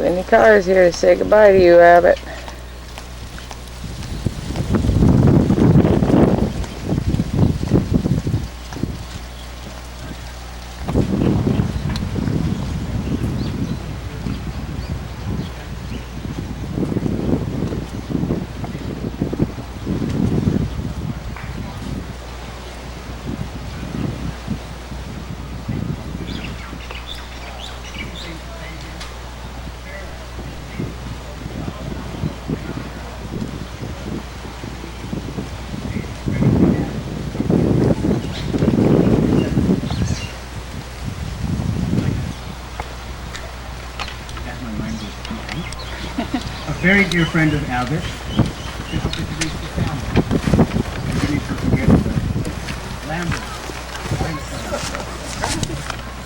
Winnie Carr's here to say goodbye to you, Abbott. A very dear friend of Abbott. Just introduce the family. And you need to forget Lambert.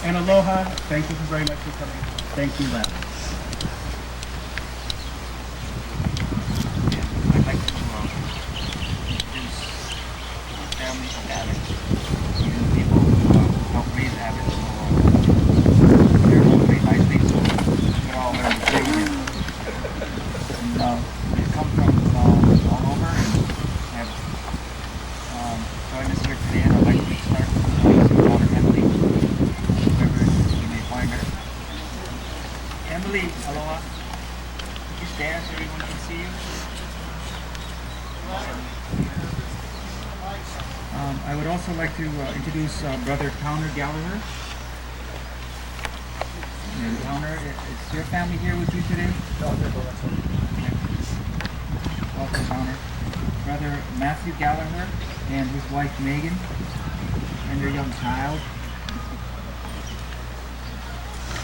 And aloha. Thank you very much for coming. Thank you, Lambert. I'd like to introduce the family of Abbott. The people who helped raise Abbott. They're all very nice people. They're all very big. They come from all over and have joined us here today, and I'd like to start with daughter Emily, wherever you may find her. Emily, aloha. Could you stand so everyone can see you? I would also like to introduce Brother Towner Galaher. And Towner, is your family here with you today? Welcome, Towner. Brother Matthew Galaher and his wife Megan and their young child.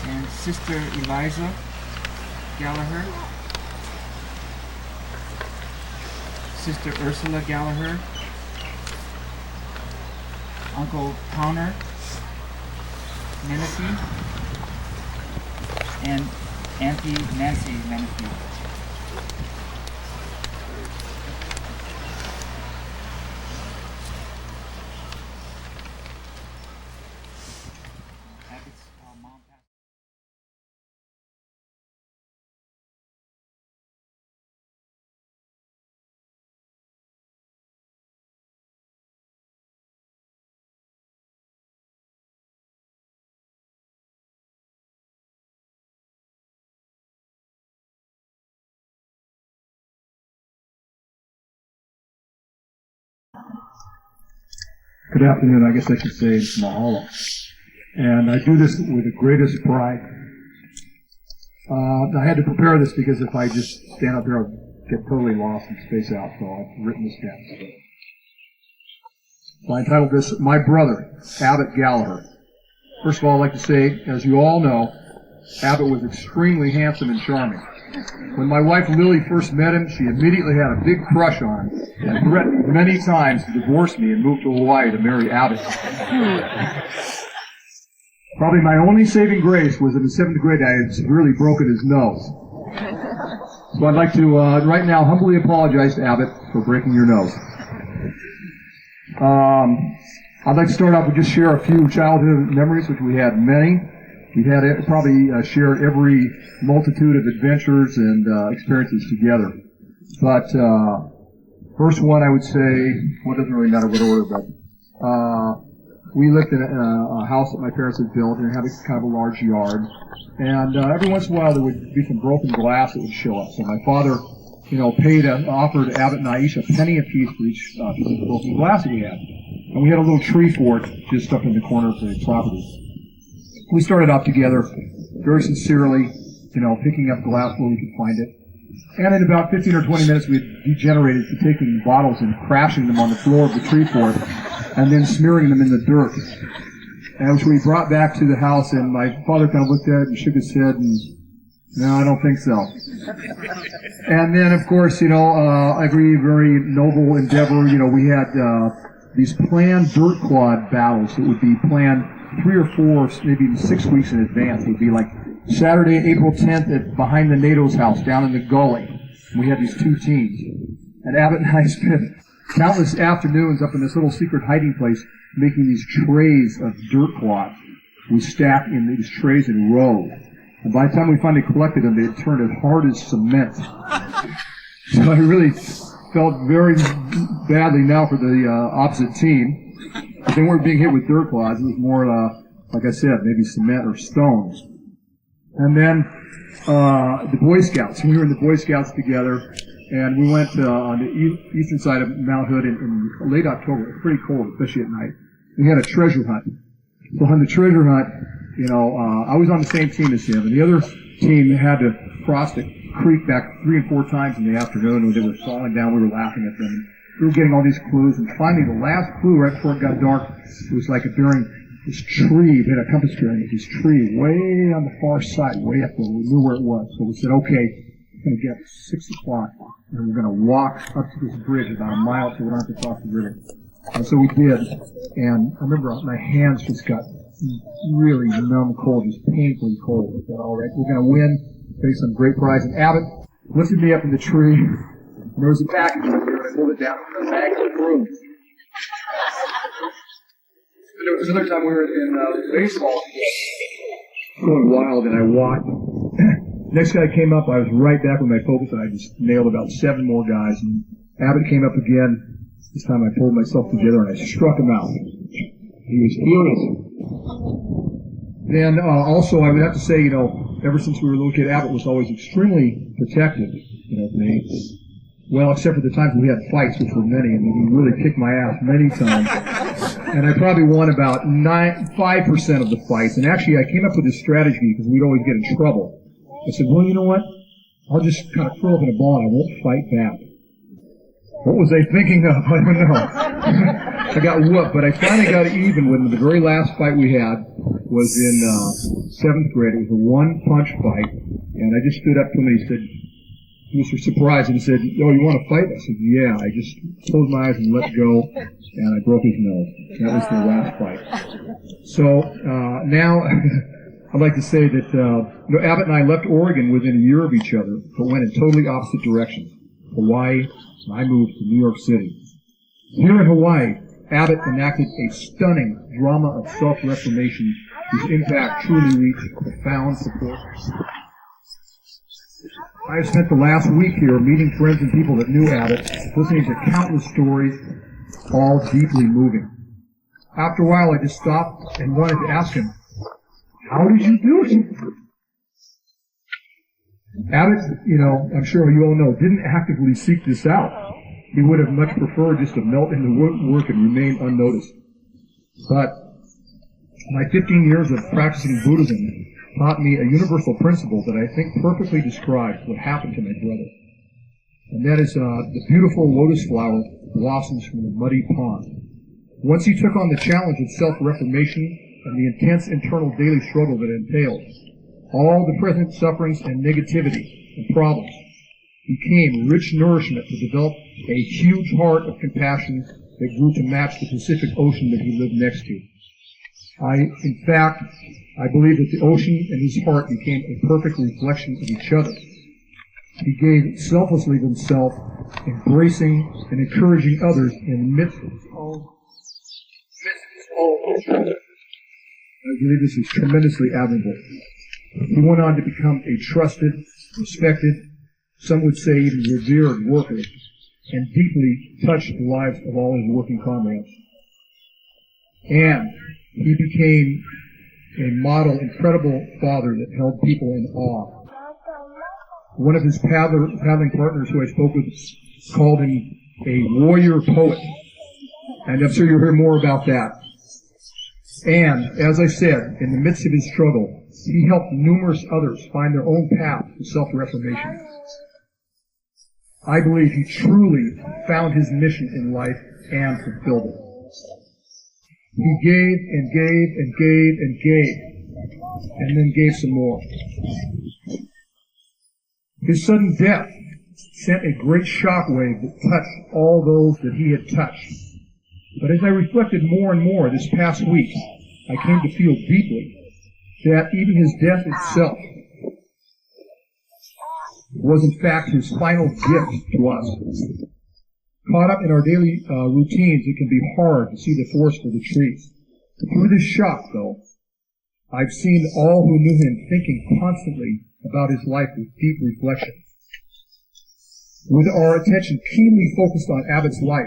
And Sister Eliza Galaher. Sister Ursula Galaher. Uncle Towner Menifee. And Auntie Nancy Menifee. Abbott's mom passed. Good afternoon, I guess I should say mahalo. And I do this with the greatest pride. I had to prepare this because if I just stand up here, I'll get totally lost and space out, so I've written this down. So I entitled this, My Brother, Abbott Galaher. First of all, I'd like to say, as you all know, Abbott was extremely handsome and charming. When my wife Lily first met him, she immediately had a big crush on him and threatened many times to divorce me and move to Hawaii to marry Abbott. Probably my only saving grace was in the 7th grade I had severely broken his nose. So I'd like to right now humbly apologize to Abbott for breaking your nose. I'd like to start off with just share a few childhood memories, which we had many. We had probably shared every multitude of adventures and experiences together. But first one, I would say, well, it doesn't really matter what order, but we lived in a house that my parents had built, and it had kind of a large yard. And every once in a while, there would be some broken glass that would show up. So my father, offered Abbott and Aisha a penny apiece for each piece of broken glass that we had. And we had a little tree fort just up in the corner of the property. We started off together very sincerely, picking up glass where we could find it. And in about 15 or 20 minutes, we had degenerated to taking bottles and crashing them on the floor of the tree fort and then smearing them in the dirt. And which we brought back to the house, and my father kind of looked at it and shook his head and, no, I don't think so. And then, of course, every very noble endeavor, we had these planned dirt clod battles that would be planned 3 or 4, maybe even 6 weeks in advance. It would be like Saturday, April 10th behind the NATO's house down in the gully. We had these 2 teams. And Abbott and I spent countless afternoons up in this little secret hiding place making these trays of dirt clods. We stacked in these trays in rows. And by the time we finally collected them, they had turned as hard as cement. So I really felt very badly now for the opposite team. But they weren't being hit with dirt clods. It was more, like I said, maybe cement or stones. And then the Boy Scouts. We were in the Boy Scouts together, and we went on the eastern side of Mount Hood in late October. It was pretty cold, especially at night. We had a treasure hunt. So on the treasure hunt, I was on the same team as him, and the other team had to cross the creek back 3 and 4 times in the afternoon when they were falling down. We were laughing at them. We were getting all these clues, and finally the last clue, right before it got dark, it was like bearing this tree. They had a compass bearing this tree way on the far side, way up there. We knew where it was. So we said, okay, we're going to get 6 o'clock, and we're going to walk up to this bridge about a mile so we don't have to cross the river. And so we did, and I remember my hands just got really numb cold, just painfully cold. I said, all right, we're going to win, take some great prize. And Abbott lifted me up in the tree, and there was a package up there, and I pulled it down. It was a bag of brooms. There was another time we were in baseball, going wild, and I walked. Next guy came up, I was right back with my focus, and I just nailed about 7 more guys. And Abbott came up again. This time I pulled myself together, and I struck him out. He was furious. Then also, I would have to say, ever since we were little kid, Abbott was always extremely protective. Well, except for the times we had fights, which were many, and he really kicked my ass many times. And I probably won about 5% of the fights. And actually, I came up with this strategy because we'd always get in trouble. I said, well, you know what? I'll just kind of curl up in a ball and I won't fight back. What was I thinking of? I don't know. I got whooped, but I finally got even when the very last fight we had was in 7th grade. It was a one-punch fight, and I just stood up to him and he said, he was surprised, and he said, oh, you want to fight? I said, yeah. I just closed my eyes and let go, and I broke his nose. That was the last fight. So now I'd like to say that Abbott and I left Oregon within a year of each other, but went in totally opposite directions. Hawaii, and I moved to New York City. Here in Hawaii, Abbott enacted a stunning drama of self-reformation whose impact truly reached profound proportions. I have spent the last week here meeting friends and people that knew Abbott, listening to countless stories, all deeply moving. After a while, I just stopped and wanted to ask him, how did you do it? Abbott, I'm sure you all know, didn't actively seek this out. He would have much preferred just to melt into work and remain unnoticed. But my 15 years of practicing Buddhism taught me a universal principle that I think perfectly describes what happened to my brother. And that is the beautiful lotus flower blossoms from the muddy pond. Once he took on the challenge of self-reformation and the intense internal daily struggle that it entails, all the present sufferings and negativity and problems became rich nourishment to develop a huge heart of compassion that grew to match the Pacific Ocean that he lived next to. In fact, I believe that the ocean and his heart became a perfect reflection of each other. He gave selflessly of himself, embracing and encouraging others in the midst of his own. I believe this is tremendously admirable. He went on to become a trusted, respected, some would say even revered worker, and deeply touched the lives of all his working comrades. And he became a model, incredible father that held people in awe. One of his paddling partners who I spoke with called him a warrior poet, and I'm sure you'll hear more about that. And, as I said, in the midst of his struggle, he helped numerous others find their own path to self-reformation. I believe he truly found his mission in life and fulfilled it. He gave and gave and gave and gave, and then gave some more. His sudden death sent a great shockwave that touched all those that he had touched. But as I reflected more and more this past week, I came to feel deeply that even his death itself was in fact his final gift to us. Caught up in our daily routines, it can be hard to see the forest for the trees. Through this shock, though, I've seen all who knew him thinking constantly about his life with deep reflection. With our attention keenly focused on Abbott's life,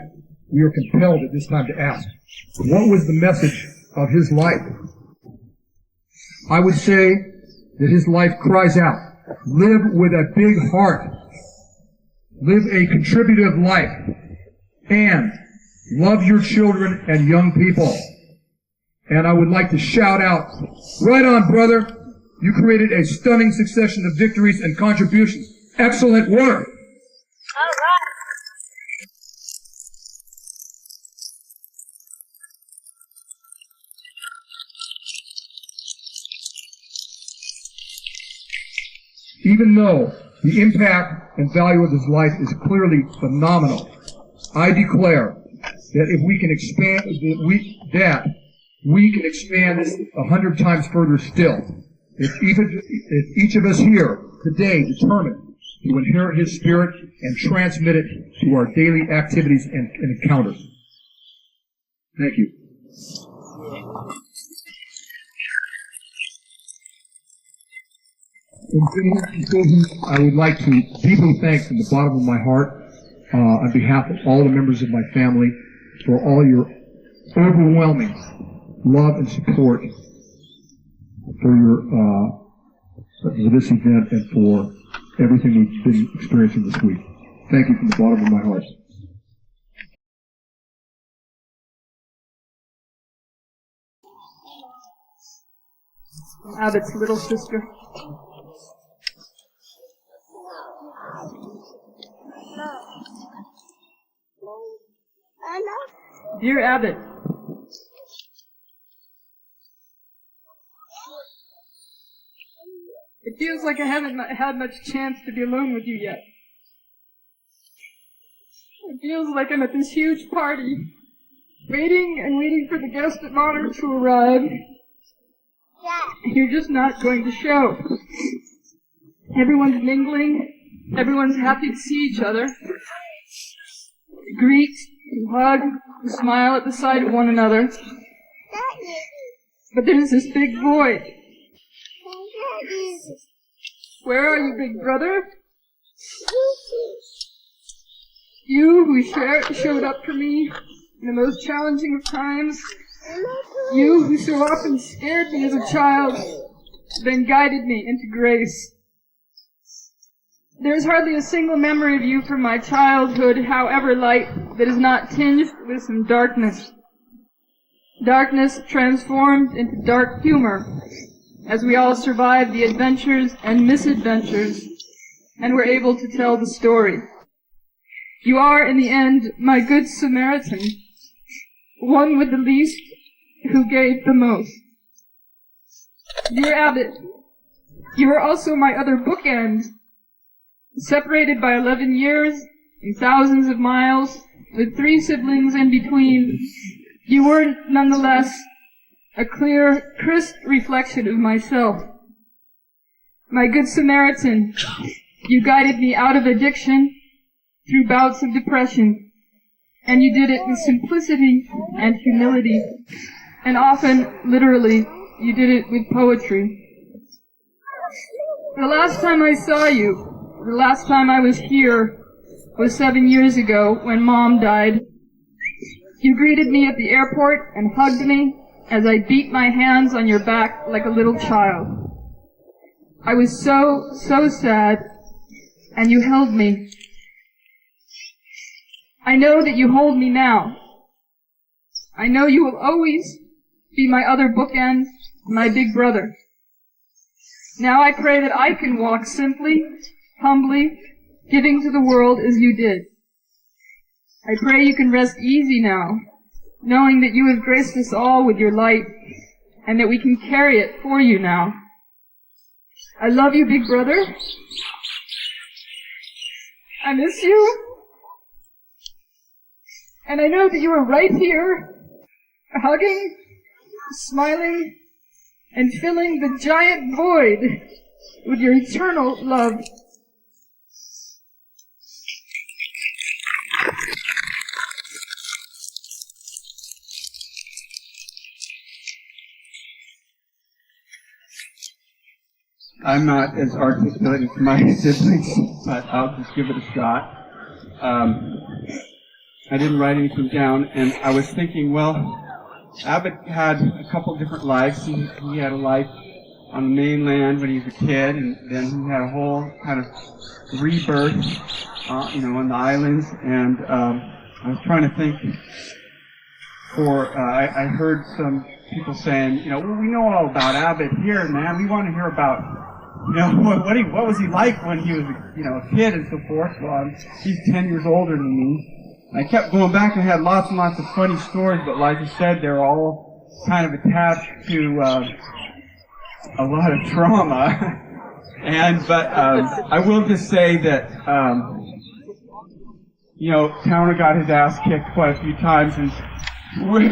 we are compelled at this time to ask, what was the message of his life? I would say that his life cries out, live with a big heart, live a contributive life, and love your children and young people. And I would like to shout out, right on, brother. You created a stunning succession of victories and contributions. Excellent work. All right. Even though the impact and value of his life is clearly phenomenal, I declare that if we can expand, we can expand this 100 times further still. If each of us here today determined to inherit his spirit and transmit it to our daily activities and encounters. Thank you. In conclusion, I would like to deeply thank from the bottom of my heart, on behalf of all the members of my family, for all your overwhelming love and support for this event and for everything we've been experiencing this week. Thank you from the bottom of my heart. Abbott's little sister. Dear Abbott, it feels like I haven't had much chance to be alone with you yet. It feels like I'm at this huge party, waiting and waiting for the guest of honor to arrive. You're just not going to show. Everyone's mingling, everyone's happy to see each other. We greet, we hug, we smile at the sight of one another. But there's this big void. Where are you, big brother? You who showed up for me in the most challenging of times. You who so often scared me as a child, then guided me into grace. There is hardly a single memory of you from my childhood, however light, that is not tinged with some darkness. Darkness transformed into dark humor, as we all survived the adventures and misadventures, and were able to tell the story. You are, in the end, my good Samaritan, one with the least who gave the most. Dear Abbott, you are also my other bookend. Separated by 11 years and thousands of miles, with 3 siblings in between, you were nonetheless a clear, crisp reflection of myself. My good Samaritan, you guided me out of addiction through bouts of depression, and you did it with simplicity and humility, and often, literally, you did it with poetry. The last time I saw you, the last time I was here, was 7 years ago when Mom died. You greeted me at the airport and hugged me as I beat my hands on your back like a little child. I was so sad, and you held me. I know that you hold me now. I know you will always be my other bookend, my big brother. Now I pray that I can walk simply, humbly, giving to the world as you did. I pray you can rest easy now, knowing that you have graced us all with your light, and that we can carry it for you now. I love you, big brother. I miss you. And I know that you are right here, hugging, smiling, and filling the giant void with your eternal love. I'm not as articulate as my siblings, but I'll just give it a shot. I didn't write anything down, and I was thinking, well, Abbott had a couple different lives. He had a life on the mainland when he was a kid, and then he had a whole kind of rebirth, on the islands. And I was trying to think. I heard some people saying, well, we know all about Abbott here, man. We want to hear about, what was he like when he was, a kid and so forth. Well, he's 10 years older than me. I kept going back and had lots and lots of funny stories, but like I said, they're all kind of attached to a lot of trauma. But I will just say that, Towner got his ass kicked quite a few times, and we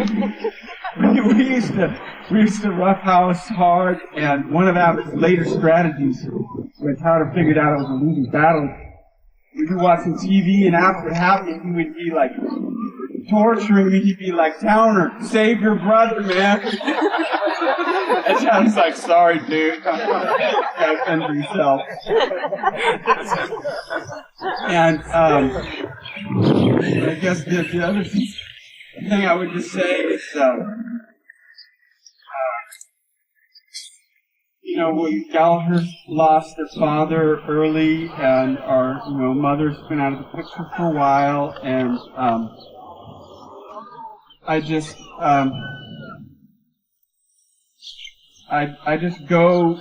used to roughhouse hard. And one of Abbott's later strategies, when Towner figured out it was a losing battle, we'd be watching TV, and after it happened, he would be like torturing me. He'd be like, "Towner, save your brother, man." And Towner's like, "Sorry, dude." Gotta fend for yourself. And I guess the other thing I would just say is, Galaher lost their father early, and our, mother's been out of the picture for a while, and I just go,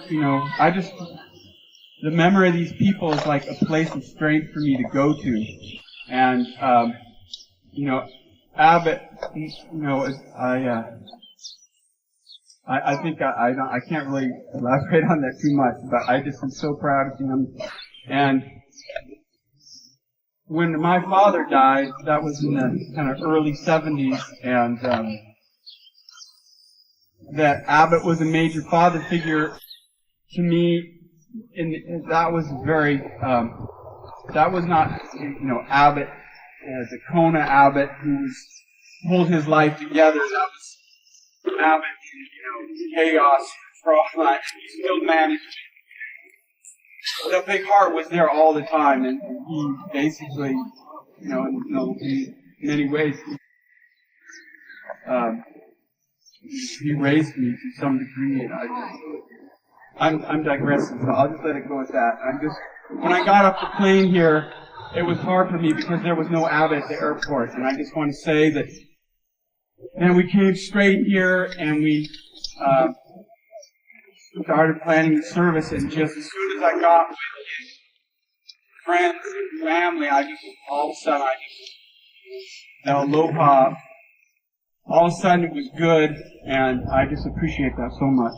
the memory of these people is like a place of strength for me to go to, and Abbott, I think I can't really elaborate on that too much, but I just am so proud of him. And when my father died, that was in the kind of early 70s, and that Abbott was a major father figure to me. That was very, that was not, Abbott, the Kona Abbott who pulled his life together. That was Abbott, chaos, trauma, he still managed. The big heart was there all the time, and he basically, in many ways, he raised me to some degree, and I'm digressing, so I'll just let it go at that. When I got off the plane here, it was hard for me because there was no Abbott at the airport, and I just want to say that, and we came straight here, and we started planning the service, and just as soon as I got with friends and family, all of a sudden, aloha, all of a sudden it was good, and I just appreciate that so much.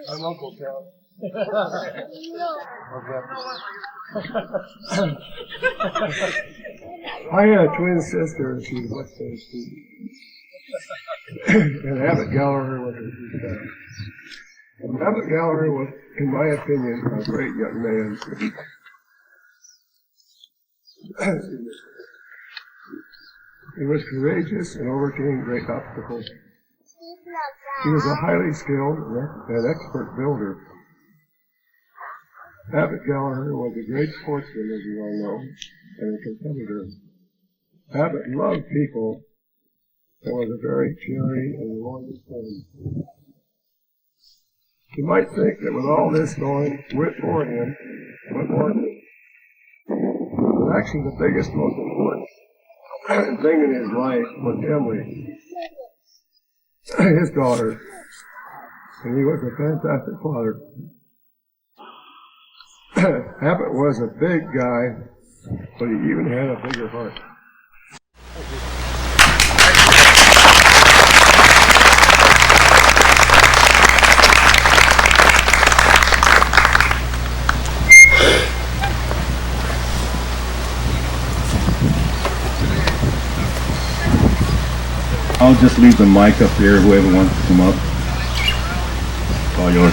I'm Uncle Cal. I had a twin sister, and she was a West Side student. And Abbott Galaher was his dad. And Abbott Galaher was, in my opinion, a great young man. He was courageous and overcame great obstacles. He was a highly skilled and expert builder. Abbott Galaher was a great sportsman, as you all know, and a competitor. Abbott loved people and was a very caring and loyal friend. You might think that with all this going for him, but actually the biggest, most important thing in his life was Emily, his daughter, and he was a fantastic father. Abbott was a big guy, but he even had a bigger heart. I'll just leave the mic up here. Whoever wants to come up, it's all yours.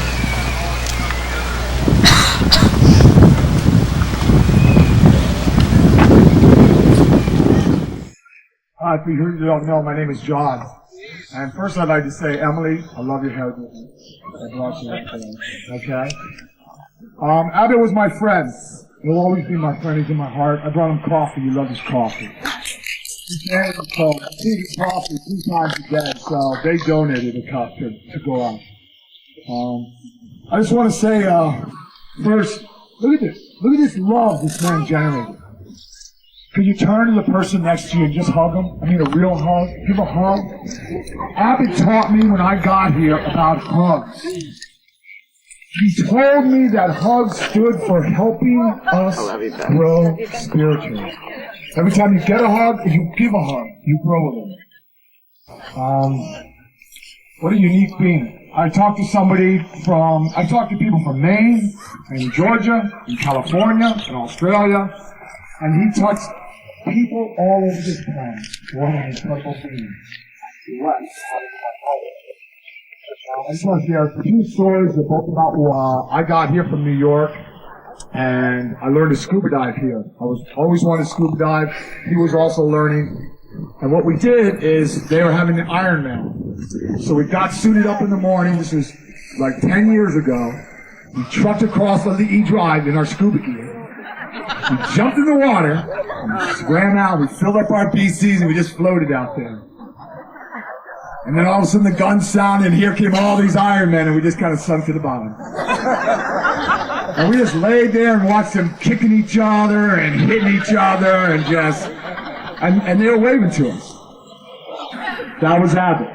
Hi, for you who don't know, my name is John. And first I'd like to say, Emily, I love your hair. I brought you up there. Okay? Abbott was my friend. He'll always be my friend. He's in my heart. I brought him coffee. He loves his coffee. His parents tea coffee 2 times a day, so they donated a cup to go out. I just want to say, first, look at this. Look at this love this man generated. Could you turn to the person next to you and just hug them? I mean, a real hug. Give a hug. Abbott taught me when I got here about hugs. He told me that hugs stood for helping us grow spiritually. Every time you get a hug, you give a hug, you grow a little. What a unique being. I talked to people from Maine, and Georgia, and California, and Australia, and he touched people all over this planet. What an incredible being. I just want to share 2 stories that both about I got here from New York, and I learned to scuba dive here. I was always wanted to scuba dive. He was also learning. And what we did is they were having an Ironman. So we got suited up in the morning. This was like 10 years ago. We trucked across the Lee Drive in our scuba gear. We jumped in the water, and we swam out, we filled up our BCs, and we just floated out there. And then all of a sudden the gun sounded, and here came all these Ironmen, and we just kind of sunk to the bottom. And we just laid there and watched them kicking each other and hitting each other and just... And they were waving to us. That was Abbott.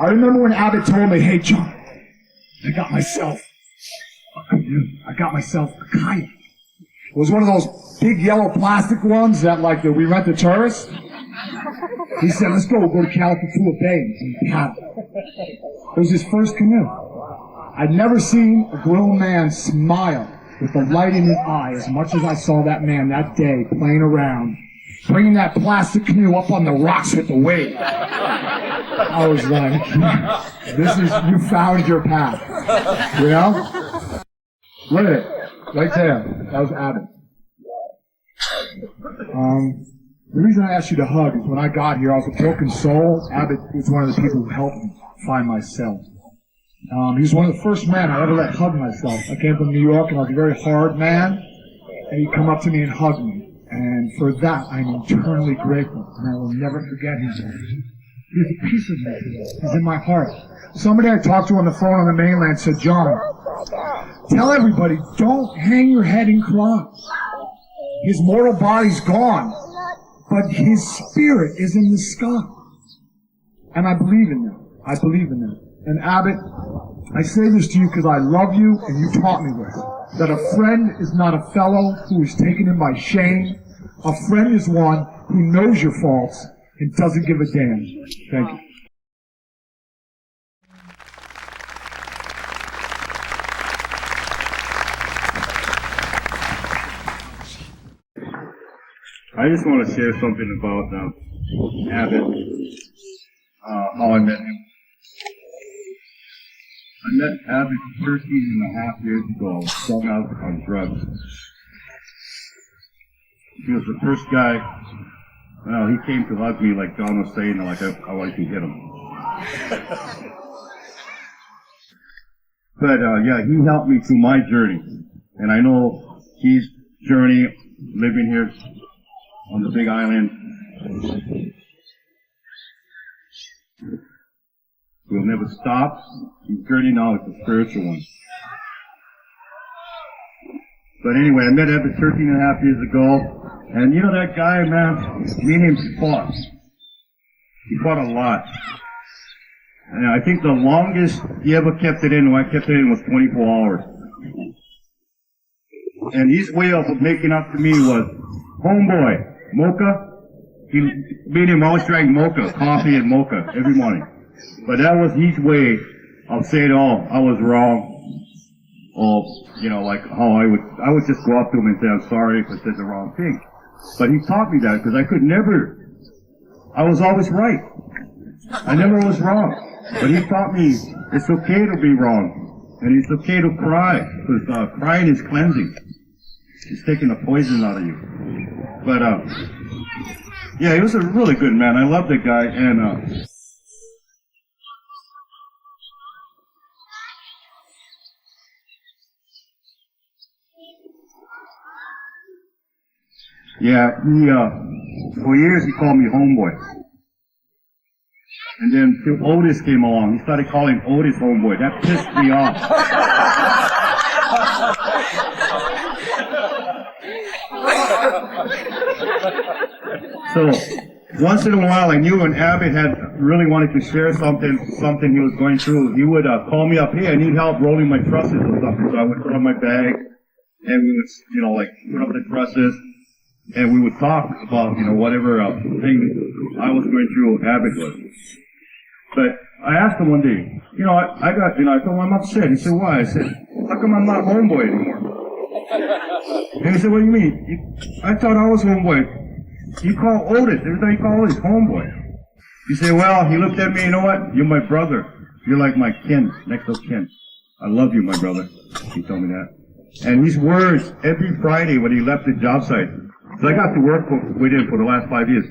I remember when Abbott told me, hey, John, I got myself a kayak. It was one of those big yellow plastic ones that we rent to tourists. He said, let's go to Keauhou Bay and paddle. It was his first canoe. I'd never seen a grown man smile with the light in his eye as much as I saw that man that day playing around, bringing that plastic canoe up on the rocks with the wave. I was like, you found your path. You know? Look at it. Right there. That was Abbott. The reason I asked you to hug is when I got here, I was a broken soul. Abbott was one of the people who helped me find myself. He was one of the first men I ever let hug myself. I came from New York and I was a very hard man, and he'd come up to me and hug me. And for that, I'm eternally grateful, and I will never forget him. He's a piece of me. He's in my heart. Somebody I talked to on the phone on the mainland said, John, tell everybody, don't hang your head and cry. His mortal body's gone, but his spirit is in the sky. And I believe in that. I believe in that. And Abbott, I say this to you because I love you and you taught me this. That a friend is not a fellow who is taken in by shame. A friend is one who knows your faults and doesn't give a damn. Thank you. I just want to share something about Abbott, how I met him. I met Abbott 13.5 years ago. I was strung out on drugs. He was the first guy, well, he came to hug me like John was saying, like I like to hit him. But yeah, he helped me through my journey. And I know his journey, living here on the Big Island, will never stop. His journey now is a spiritual one. But anyway, I met Abbott 13.5 years ago, and you know that guy, man, me and him fought. He fought a lot. And I think the longest he ever kept it in, when I kept it in, was 24 hours. And his way of making up to me was, homeboy, mocha. Me and him always drank mocha, coffee and mocha every morning. But that was his way of saying, oh, I was wrong. Or, you know, like how I would just go up to him and say, I'm sorry if I said the wrong thing. But he taught me that because I could never I was always right. I never was wrong. But he taught me it's okay to be wrong. And it's okay to cry. Because crying is cleansing. It's taking the poison out of you. But, yeah, he was a really good man. I love that guy. And, yeah, for years he called me homeboy. And then till Otis came along, he started calling Otis homeboy. That pissed me off. So, once in a while, I knew when Abbott had really wanted to share something he was going through, he would call me up, hey, I need help rolling my trusses or something. So I would put on my bag, and we would, like, put up the trusses, and we would talk about, whatever thing I was going through, Abbott was. But I asked him one day, I told him I'm upset. He said, why? I said, how come I'm not homeboy anymore? And he said, what do you mean? I thought I was homeboy. You call Otis. Every time you call Otis, homeboy. He said, well, he looked at me, you know what? You're my brother. You're like my kin, next of kin. I love you, my brother. He told me that. And these words, every Friday when he left the job site, so I got to work with him for the last 5 years.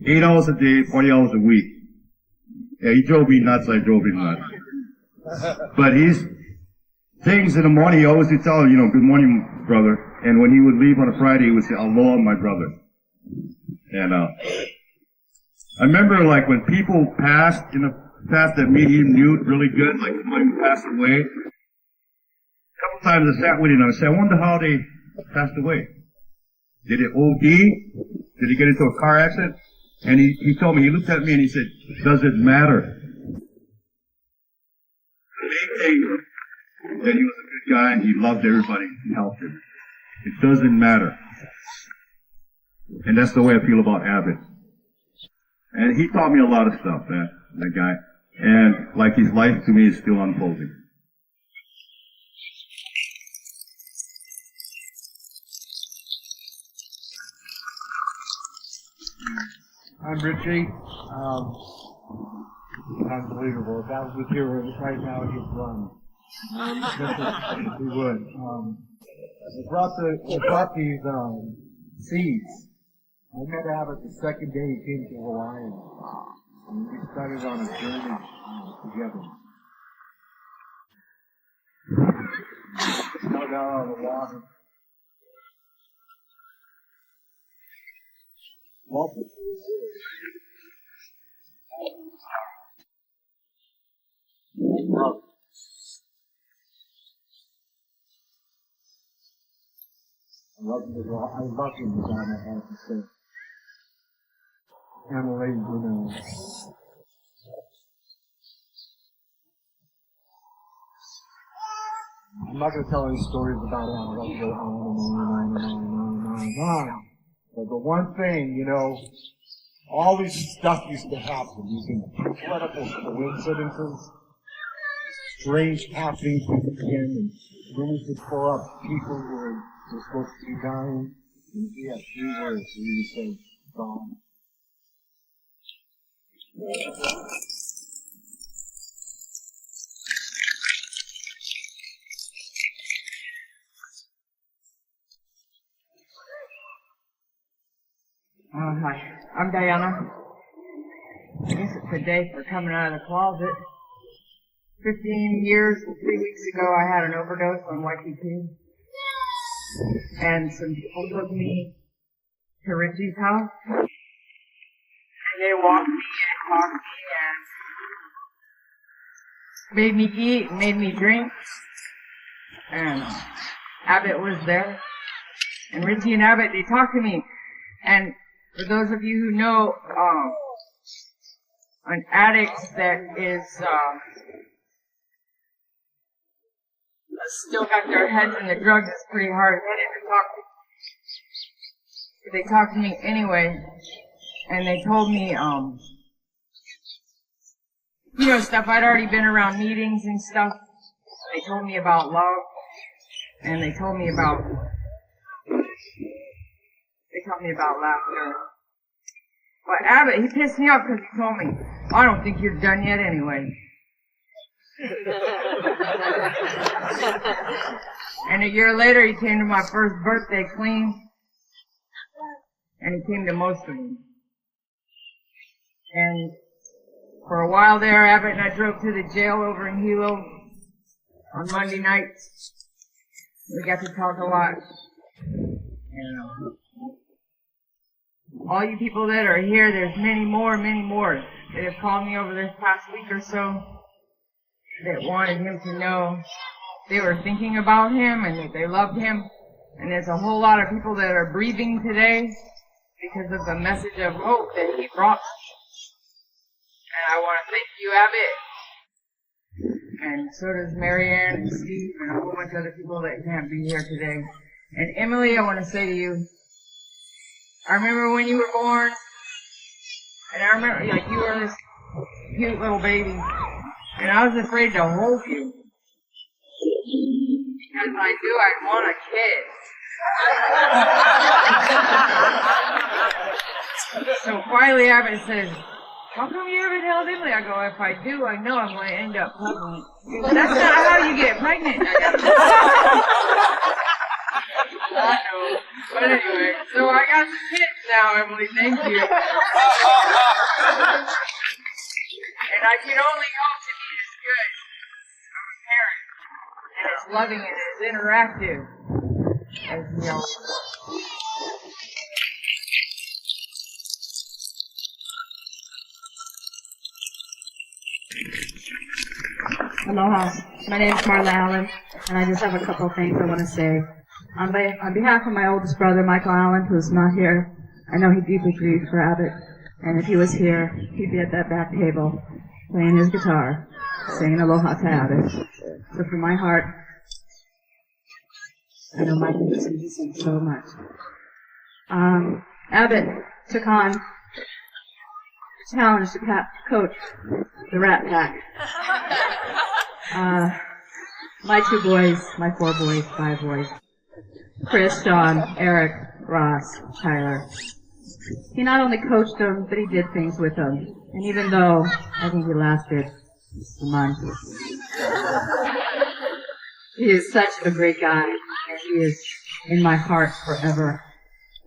8 hours a day, 40 hours a week. Yeah, he drove me nuts, I drove him nuts. But he's things in the morning, he always would tell him, good morning, brother. And when he would leave on a Friday, he would say, aloha, my brother. And I remember, like, when people passed in the past that me and him knew really good, like somebody who passed away. A couple times I sat with him and I said, I wonder how they passed away. Did it OD? Did he get into a car accident? And he told me, he looked at me and he said, does it matter? The main thing that he was a good guy and he loved everybody and helped him. It doesn't matter. And that's the way I feel about Abbott. And he taught me a lot of stuff, that guy. And like his life to me is still unfolding. I'm Richie. Unbelievable. If that was here right now, he'd run. He would. I brought these seeds. I met Abbott the second day he came to Hawaii. And we started on a journey together. Got out on the water. Well, I love him, the guy I have to say. Emily, I'm not going to tell any stories about him. I'm going to go on and on. But the one thing, all this stuff used to happen, these incredible coincidences, strange happenings would begin, and rumors would pour up people who were supposed to be dying, and he had 3 words, and he would say, gone. Hi, I'm Diana. I guess it's a day for coming out of the closet. 15 years and 3 weeks ago, I had an overdose on Waikiki. And some people took me to Richie's house. And they walked me and talked me and made me eat and made me drink. And Abbott was there. And Richie and Abbott, they talked to me. And for those of you who know, an addict that is still got their heads in the drugs is pretty hard-headed to talk to. But they talked to me anyway, and they told me, stuff. I'd already been around meetings and stuff. They told me about love, and they told me about laughter. But Abbott, he pissed me off because he told me, I don't think you're done yet anyway. And a year later, he came to my first birthday clean. And he came to most of them. And for a while there, Abbott and I drove to the jail over in Keauhou on Monday nights. We got to talk a lot. And all you people that are here, there's many more that have called me over this past week or so that wanted him to know they were thinking about him and that they loved him. And there's a whole lot of people that are breathing today because of the message of hope that he brought. And I want to thank you, Abbott. And so does Marianne and Steve and a whole bunch of other people that can't be here today. And Emily, I want to say to you, I remember when you were born, and I remember, like, you were this cute little baby, and I was afraid to hold you. Because I knew I'd want a kid. So finally Abbott says, how come you haven't held Emily? I go, if I do, I know I'm going to end up pregnant. That's not how you get pregnant. I know. But anyway, so I got some kids now, Emily. Thank you. And I can only hope to be as good of a parent and as loving and as interactive as you all. Aloha. My name is Marla Allen, and I just have a couple of things I want to say. On behalf of my oldest brother, Michael Allen, who's not here, I know he deeply grieved for Abbott, and if he was here, he'd be at that back table, playing his guitar, singing Aloha to Abbott. So from my heart, I know Michael misses you so much. Abbott took on the challenge to coach the Rat Pack. My 2 boys, my 4 boys, 5 boys, Chris, Sean, Eric, Ross, Tyler. He not only coached them, but he did things with them. And even though I think he lasted a month, he is such a great guy, and he is in my heart forever.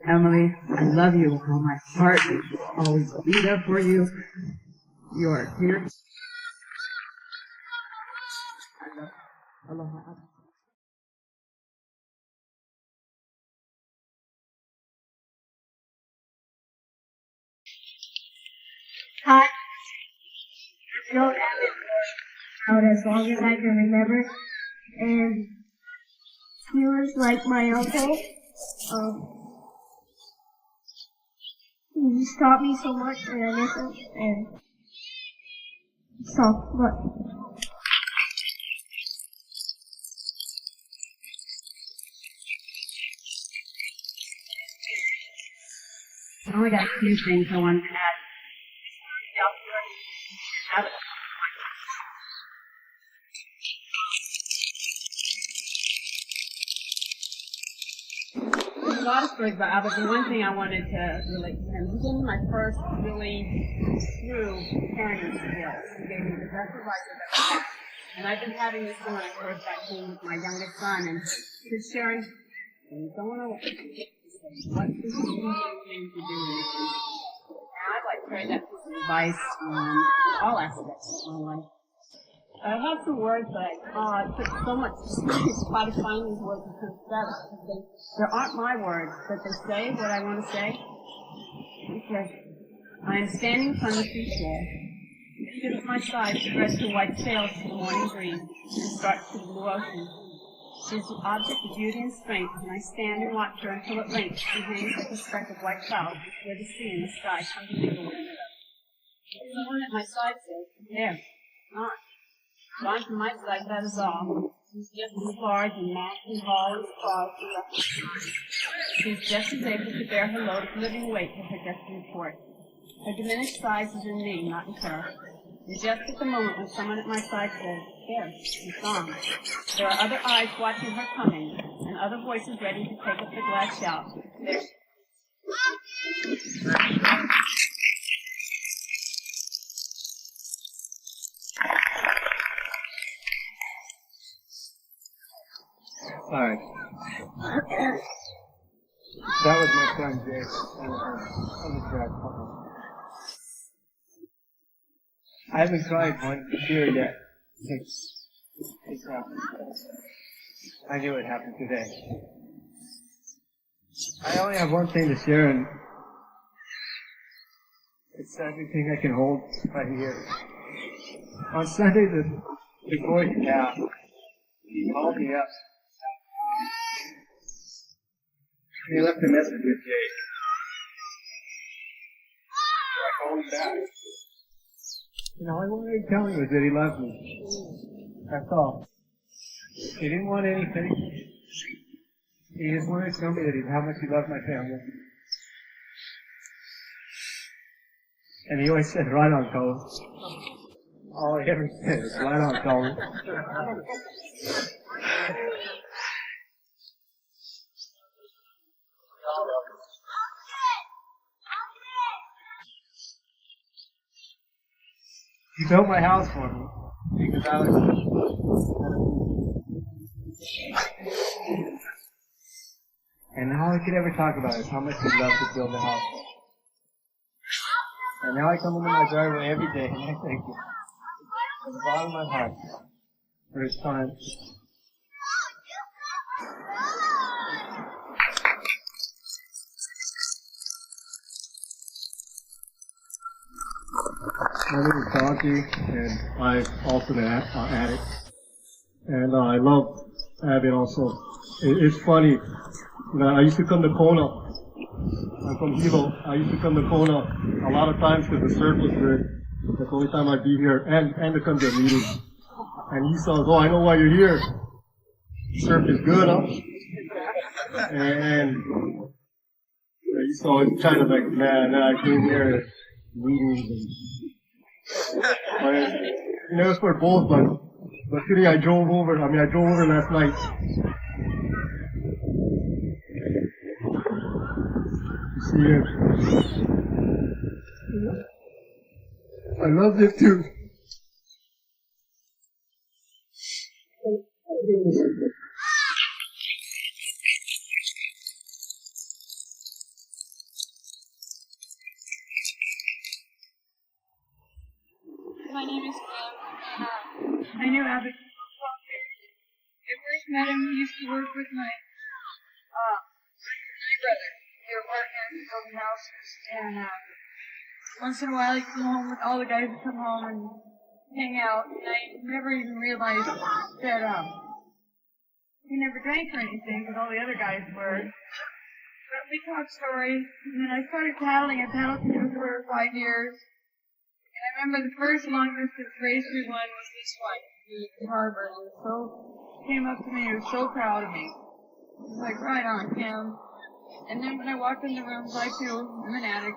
Emily, I love you with all my heart. I'll always be there for you. You are dear. I love you. Aloha. Hi. I've known Abbott out as long as I can remember, and he was like my uncle. He just taught me so much, and I miss him, and so, what? I only got a few things I wanted to add. There's a lot of stories about Abbott, but one thing I wanted to relate to him. He gave me my first really true parenting skills. He gave me the best advice I've ever had. And I've been having this when I first got home with my youngest son, and he's sharing things going on. What is the thing to do? And I'd like to carry that piece of advice on all aspects of my life. I have some words, but it took so much to try to find these words to come together. There aren't my words, but they say what I want to say. It says, I am standing upon the seashore. The ship at my side spreads her white sails to the morning breeze and starts to the blue ocean. She is the object of beauty and strength, and I stand and watch her until at length she hangs like a speck of white cloud where the sea and the sky come to mingle with each other. Someone at my side says, there, not. Gone from my side, that is all. She's just as large and massive as far as left. She's just as able to bear her load of living weight to her destined port. Her diminished size is in me, not in her. And just at the moment when someone at my side says, there, she's gone, there are other eyes watching her coming, and other voices ready to take up the glad shout. There she is. Hi. That was my son, Jake. On the track. I haven't tried one beer yet. It's happened. I knew it happened today. I only have one thing to share, and it's everything I can hold right here. On Sunday, the boy Cal called me up. He left a message with Jake. I called him back. And all I wanted to tell him was that he loved me. That's all. He didn't want anything. He just wanted to tell me that how much he loved my family. And he always said, right on, Cole. All he ever said was, right on, Cole. He built my house for me. Because I was... And all I could ever talk about is how much he loved to build a house. And now I come into my driveway every day and I thank you from the bottom of my heart for his time. My name is Donkey, and I'm also an addict. And I love Abbott also. It's funny that I used to come to Kona. I'm from Hilo. I used to come to Kona a lot of times because the surf was good. That's the only time I'd be here, and to come to a meeting. And he says, oh, I know why you're here. Surf is good, huh? And he's always kind of like, man, I came here at meetings and it was for both, but today I drove over last night. You see him. I loved it too. My name is Kim. I knew Abbott. I first met him. He used to work with my brother. They were partners building houses, and once in a while he'd come home with all the guys would come home and hang out. And I never even realized that he never drank or anything, because all the other guys were. But we talked stories, and then I started paddling. I paddled through for 5 years. And I remember the first long distance race we won was this one, the harbor. And he came up to me, he was so proud of me. He was like, right on, Kim. And then when I walked in the rooms, I too am an addict.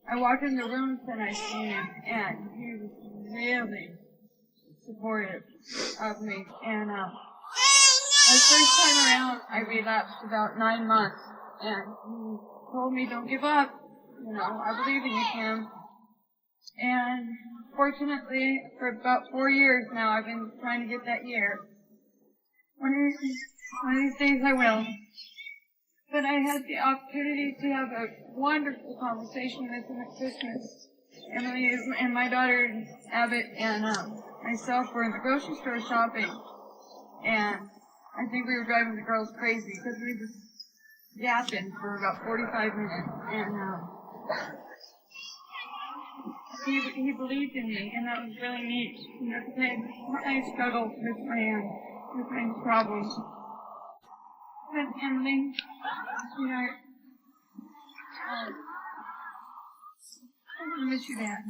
I walked in the rooms and I seen him, and he was really supportive of me. And the first time around, I relapsed about 9 months, and he told me, don't give up. You know, I believe in you, Kim. And fortunately, for about 4 years now, I've been trying to get that year. One of these days I will. But I had the opportunity to have a wonderful conversation with him at Christmas. Emily and my daughter, Abbott, and myself were in the grocery store shopping. And I think we were driving the girls crazy because we were just yapping for about 45 minutes. And he believed in me, and that was really neat. You know, because I struggled with my problems. But Emily, sweetheart, I miss you, Dad.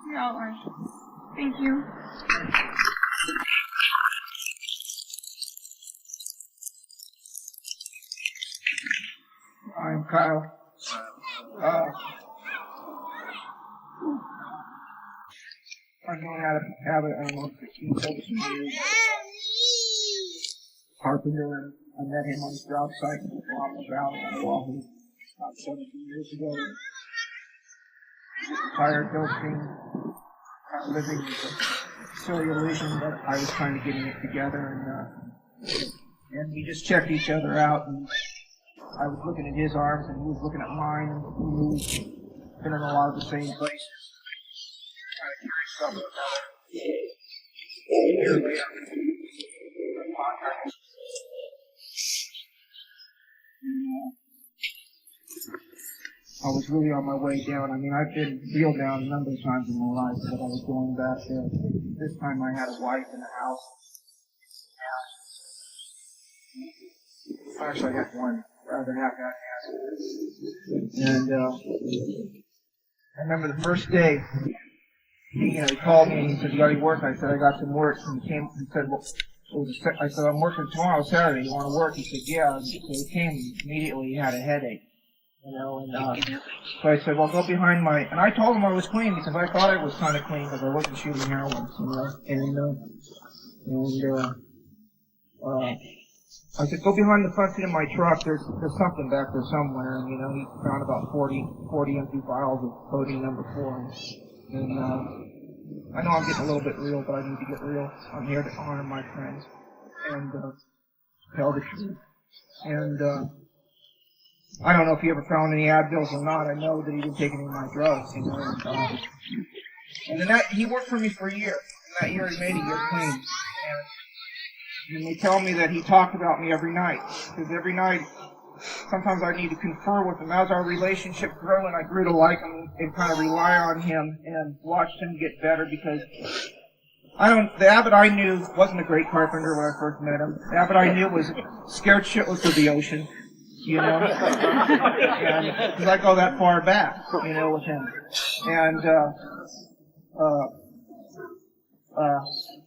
We all are. Thank you. I'm Kyle. I've known Abbott almost 16, 17 years. Carpenter, I met him on the job site in Waffle Valley, Keauhou, about 17 years ago. Retired dosing, living with silly illusion that I was kind of getting it together, and we just checked each other out, and I was looking at his arms, and he was looking at mine, and we been in a lot of the same places, trying to carry something together. I was really on my way down. I mean, I've been real down a number of times in my life, but I was going back there. This time I had a wife and a house. Actually, I had one rather than have that house. And I remember the first day, he called me and he said, "You got any work?" I said, "I got some work." And he came and said, "Well," I said, "I'm working tomorrow, Saturday. You want to work?" He said, "Yeah." So he came immediately. He had a headache. So I said, "Well, go behind my," and I told him I was clean because I thought I was kind of clean because I wasn't shooting heroin, I said, "Go behind the front seat of my truck. There's something back there somewhere." And he found about 40 empty vials of codeine number 4. And I know I'm getting a little bit real, but I need to get real. I'm here to honor my friends and tell the truth. And I don't know if he ever found any Advils or not. I know that he didn't take any of my drugs, And then he worked for me for a year. And that year he made a year clean. And they tell me that he talked about me every night. Because every night, sometimes I need to confer with him. As our relationship grew and I grew to like him and kind of rely on him and watched him get better because the Abbott I knew wasn't a great carpenter when I first met him. The Abbott I knew was scared shitless of the ocean. Because I go that far back, with him. And,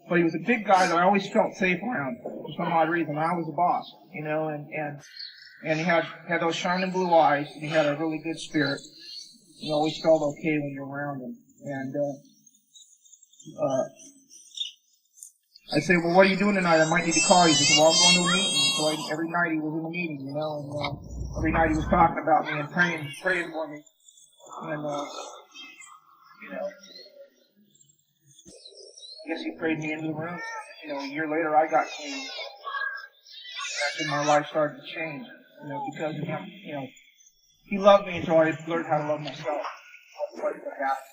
but he was a big guy that I always felt safe around for some odd reason. I was the boss, and he had those shining blue eyes, and he had a really good spirit. You always felt okay when you're around him. And, I say, "Well, what are you doing tonight? I might need to call you." He said, "Well, I'm going to a meeting." So every night he was in a meeting, and every night he was talking about me and praying for me. And, I guess he prayed me into the room. A year later I got clean. That's when my life started to change, because of him. He loved me until I learned how to love myself. That's what happened.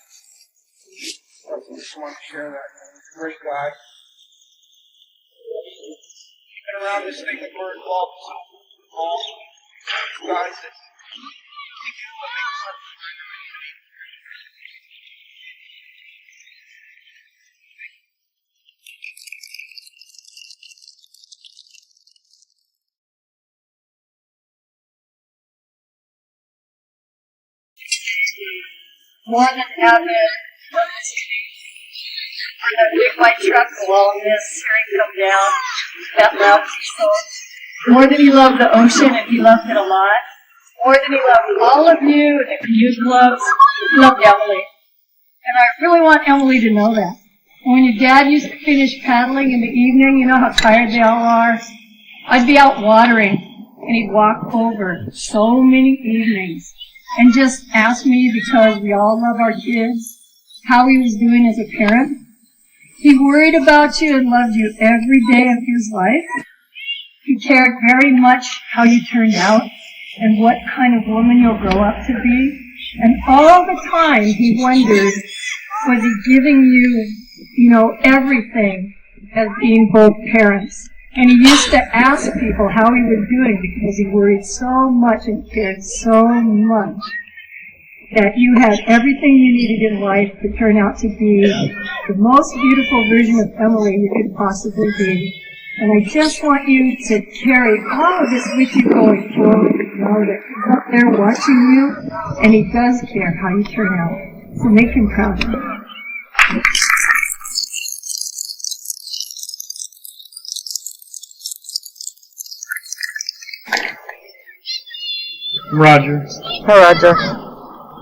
I just wanted to share that. He's a great guy. Been around this thing that we're involved in, all guys that they do what makes sense. More than Abbott. On that big white truck along this string come down, that loud diesel. More than he loved the ocean, and he loved it a lot. More than he loved all of you, and the canoe clubs, he loved Emily. And I really want Emily to know that. When your dad used to finish paddling in the evening, you know how tired they all are? I'd be out watering, and he'd walk over so many evenings and just ask me, because we all love our kids, how he was doing as a parent. He worried about you and loved you every day of his life. He cared very much how you turned out and what kind of woman you'll grow up to be. And all the time he wondered, was he giving you, everything as being both parents? And he used to ask people how he was doing because he worried so much and cared so much that you had everything you needed in life to turn out to be the most beautiful version of Emily you could possibly be. And I just want you to carry all of this with you going forward. Know that he's up there watching you, and he does care how you turn out. So make him proud of you. Roger. Hi, Roger.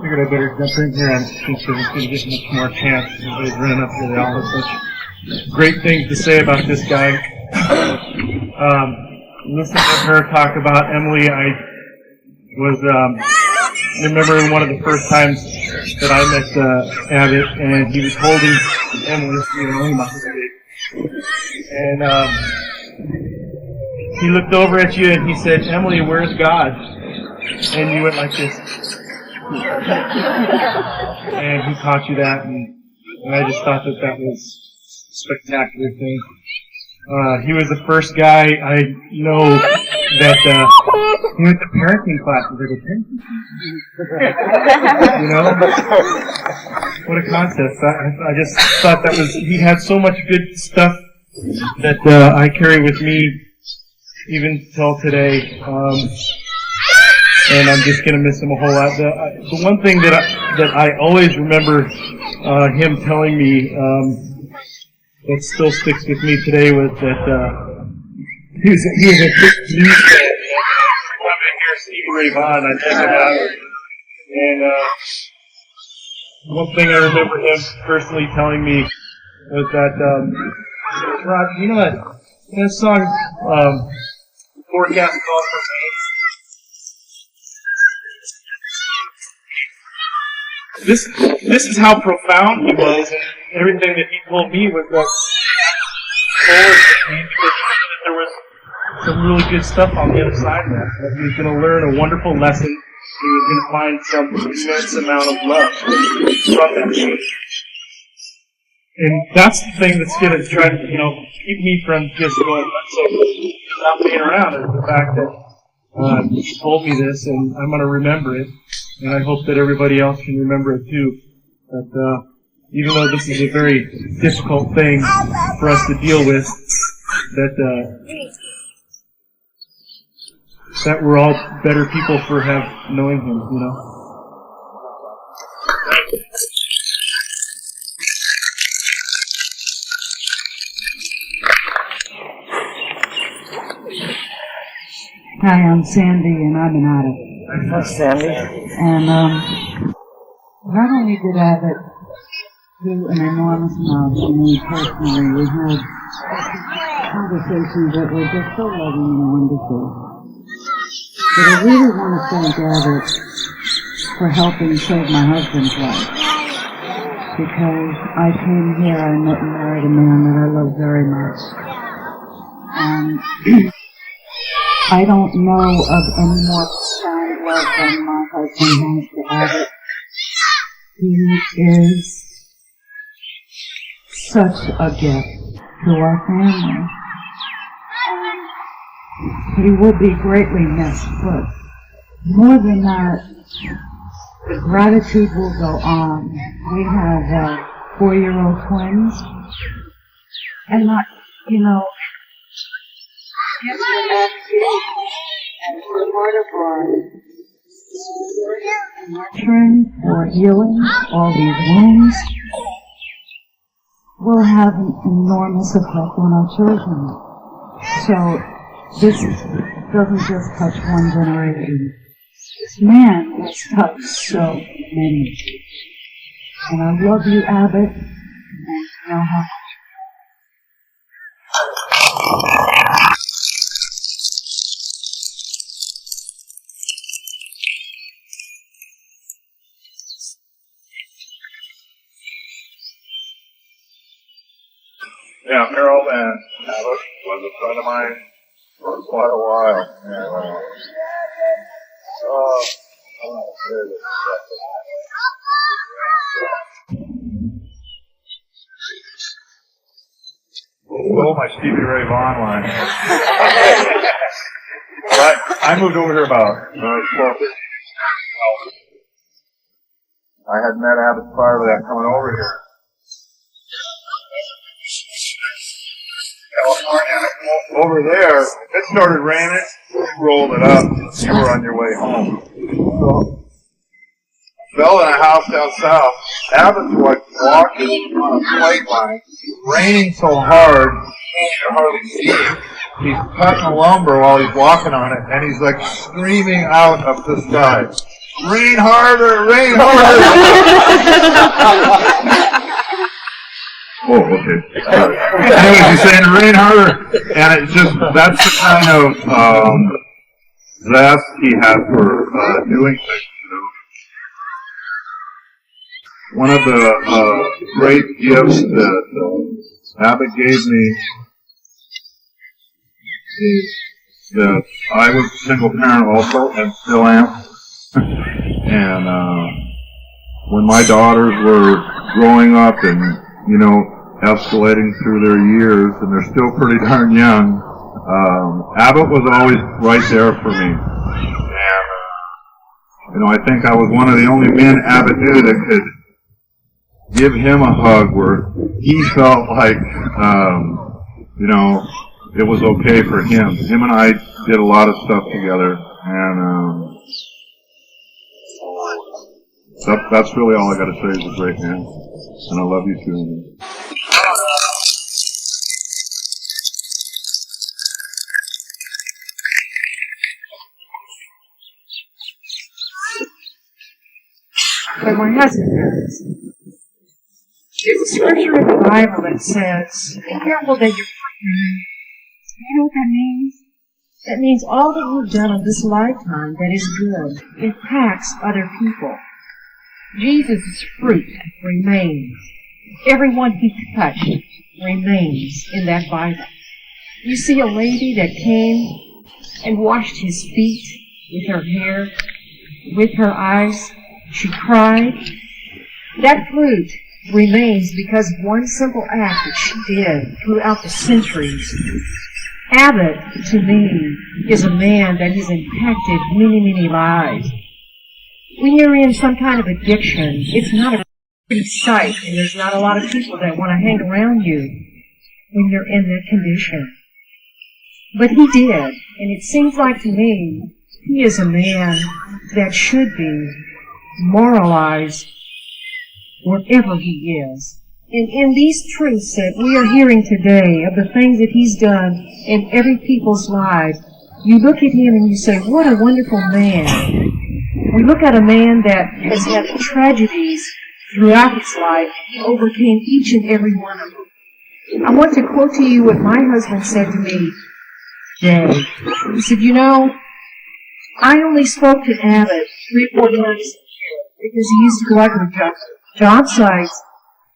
Figured I better jump in here and since there's going to get much more chance. Everybody's running up here. They all have such great things to say about this guy. Listening to her talk about Emily, I was remember one of the first times that I met Abbott, and he was holding Emily, and he looked over at you and he said, "Emily, where's God?" And you went like this. And he taught you that, and I just thought that was a spectacular thing. He was the first guy I know that he went to parenting classes. You know, what a concept! I just thought that was. He had so much good stuff that I carry with me even till today. And I'm just gonna miss him a whole lot. The one thing that I always remember him telling me that still sticks with me today was that he was a big blues fan. I've been here, Stevie Ray Vaughan, I think about it. And one thing I remember him personally telling me was that Rod, you know that song Forecast Call for Rain? This is how profound he was, and everything that he told me was that there was some really good stuff on the other side of that. That he was going to learn a wonderful lesson. He was going to find some immense amount of love from that. And that's the thing that's going to try to, keep me from just going, not being around, is the fact that he told me this, and I'm going to remember it. And I hope that everybody else can remember it too. That even though this is a very difficult thing for us to deal with, that we're all better people for knowing him, Hi, I'm Sandy, and I'm an addict. That's Sandy. And not only did Abbott do an enormous amount for me personally, we had conversations that were just so loving and wonderful. But I really want to thank Abbott for helping save my husband's life. Because I came here, I met and married a man that I love very much. And I don't know of any more profound love than my husband has to Abbott. He is such a gift to our family. He will be greatly missed, but more than that, the gratitude will go on. We have 4-year-old twins, and and part of our nurturing or healing all these wounds will have an enormous effect on our children. So this doesn't just touch one generation. This man has touched so many. And I love you, Abbott, and you know how much. Yeah, Harold and Abbott was a friend of mine for quite a while. And, oh, my Stevie Ray Vaughan line. But I moved over here about 12 years ago. I had met Abbott prior to that coming over here. California. Over there, it started raining, you rolled it up, you were on your way home. So, I fell in a house down south. Abbott's like walking on a plate line, raining so hard, you can hardly see him. He's cutting the lumber while he's walking on it, and he's like screaming out of the sky, "Rain harder, rain harder!" Oh, okay. Anyways, he's saying rain harder, and it's just, that's the kind of zest he has for doing things, one of the great gifts that Abbott gave me is that I was a single parent also, and still am. And when my daughters were growing up and, you know, escalating through their years, and they're still pretty darn young, Abbott was always right there for me. And, you know, I think I was one of the only men Abbott knew that could give him a hug where he felt like, you know, it was okay for him. Him and I did a lot of stuff together, and that's really all I got to say. He's a great man, and I love you too. But my husband does. There's a scripture in the Bible that says, "Be careful that you're free." You know what that means? That means all that you've done in this lifetime that is good impacts other people. Jesus' fruit remains. Everyone he touched remains in that Bible. You see a lady that came and washed his feet with her hair, with her eyes. She cried. That fruit remains because of one simple act that she did throughout the centuries. Abbott, to me, is a man that has impacted many, many lives. When you're in some kind of addiction, it's not a pretty sight, and there's not a lot of people that want to hang around you when you're in that condition. But he did, and it seems like to me, he is a man that should be moralized wherever he is. And in these truths that we are hearing today of the things that he's done in every people's lives, you look at him and you say, what a wonderful man. We look at a man that has had tragedies throughout his life. He overcame each and every one of them. I want to quote to you what my husband said to me today. He said, you know, I only spoke to Abbott 3-4 times a year because he used to go out to the job sites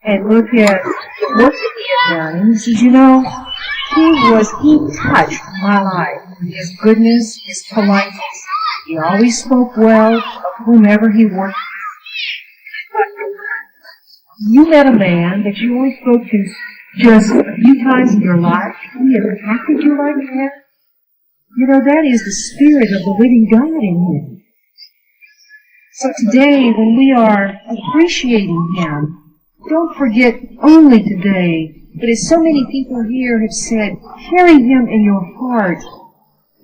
and look at the work that he had done. And he says, you know, he touched my life with his goodness, his politeness. He always spoke well of whomever he worked with. You met a man that you only spoke to just a few times in your life. He impacted you like that. You know, that is the spirit of the living God in him. So today, when we are appreciating him, don't forget only today, but as so many people here have said, carry him in your heart.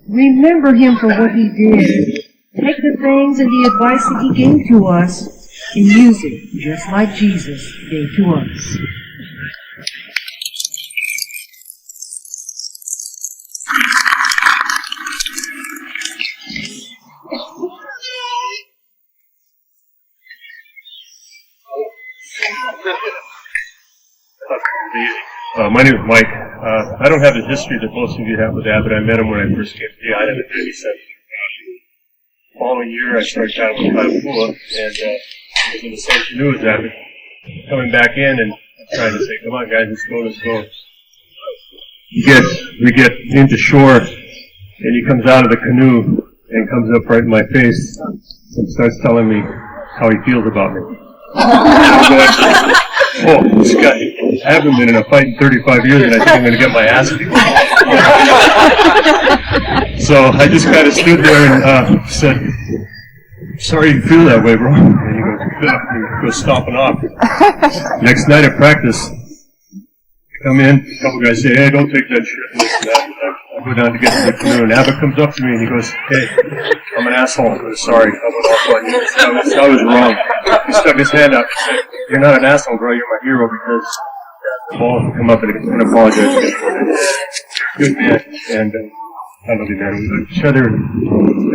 Remember him for what he did. Take the things and the advice that he gave to us and use it just like Jesus gave to us. My name is Mike. I don't have the history that most of you have with Abbott. I met him when I first came to the island in 1997. The following year, I started traveling with Keauhou, and was in the same canoe as Abbott, coming back in and trying to say, come on guys, let's go. We get into shore, and he comes out of the canoe and comes up right in my face and starts telling me how he feels about me. Oh, this guy, I haven't been in a fight in 35 years and I think I'm going to get my ass kicked. So I just kind of stood there and said, sorry you feel that way, bro. And he goes stomping off. Next night at practice, I come in, a couple guys say, hey, don't take that shit and this and that. I go down to get to the canoe and Abbott comes up to me and he goes, hey, I'm an asshole. I go, sorry. I was wrong. He stuck his hand up and said, you're not an asshole, bro. You're my hero because Paul come up and apologize. Good man. And I love you, man. We love each other.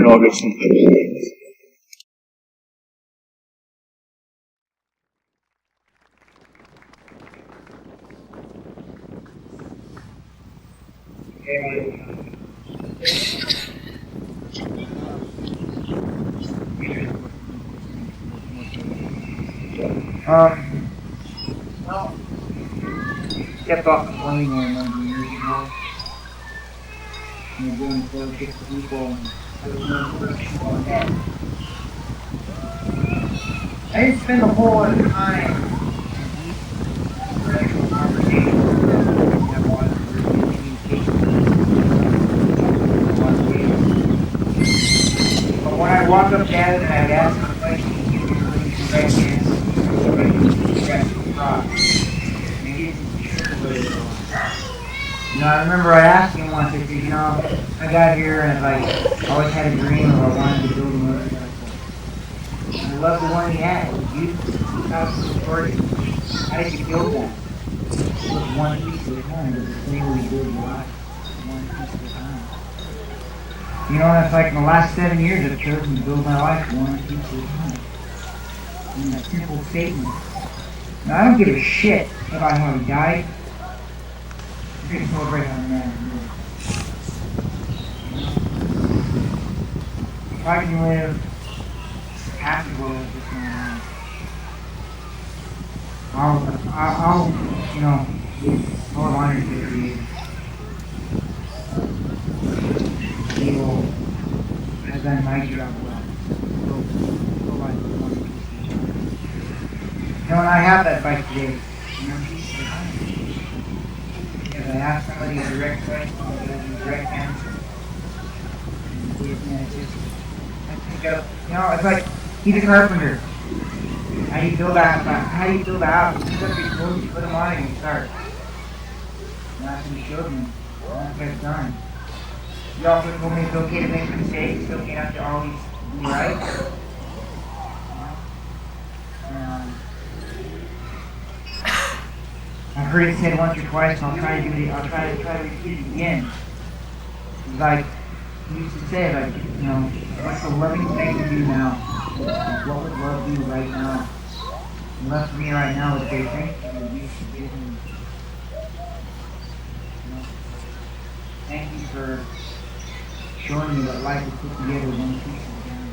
It all goes something. Yeah. Well, stepped off the plane there a number of years ago. And doing fellowship with people, and I was no person on that. I didn't spend a whole lot of time in deep intellectual conversations with them. I didn't have a lot of communication But when I walked up to Abbott and I'd ask him a question, he would really direct answers. I remember I asked him once, I said, I got here and I always had a dream of I wanted to build a motorcycle. I love the one he had. It was beautiful. Absolutely gorgeous. How did you build that? It was one piece at a time. It was the thing we build your life. One piece at a time. That's like in the last 7 years I've chosen to build my life one piece at a time. And that simple statement. Now, I don't give a shit about how he died. I'm going to celebrate on that. If I can live half the world as this man, I'll live honored to the Creator. He will have done my job well. And I have that bike today. Because I asked somebody a direct question, I get a direct answer. And I pick up, it's like, he's a carpenter. How do you build a house? You put these tools, you put them on and you start. And that's what he showed me. That's what I've done. He also told me it's okay to make mistakes, it's okay not to always be right. I've heard it said once or twice, and I'll try to repeat it again. Like he used to say, what's the loving thing to do now? What would love do right now? And love for me right now is say thank you. You should give me. Thank you for showing me what life is put together one piece at a time.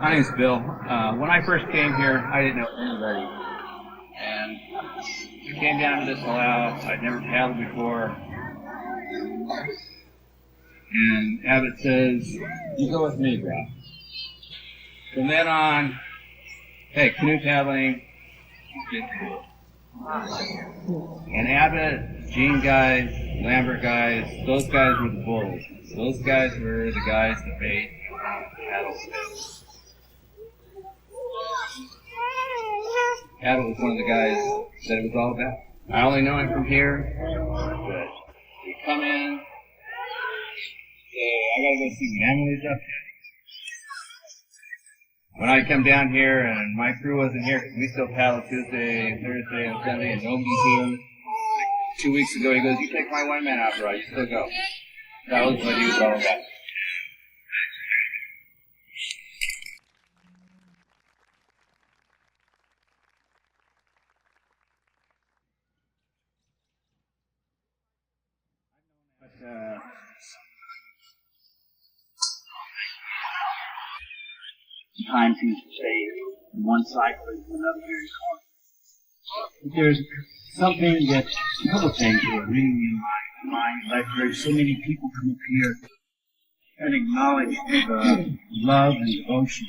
My name's Bill. When I first came here, I didn't know anybody. And I came down to this Palau. I'd never paddled before. And Abbott says, you go with me, bro. From then on, hey, canoe paddling, get cool. And Abbott, Gene guys, Lambert guys, those guys were the bulls. Those guys were the guys that made paddle space. Abbott was one of the guys that it was all about. I only know him from here, but we come in, say, I gotta go see Emily's up here. When I come down here and my crew wasn't here, because we still paddle Tuesday, Thursday, and Sunday, and nobody's here. Like 2 weeks ago, he goes, you take my one man out, bro, you still go. That was what he was all about. Time seems to say from one cycle into another very corner. There's something that, a couple things that are ringing in my mind. Like there's so many people come up here and acknowledge the love and devotion.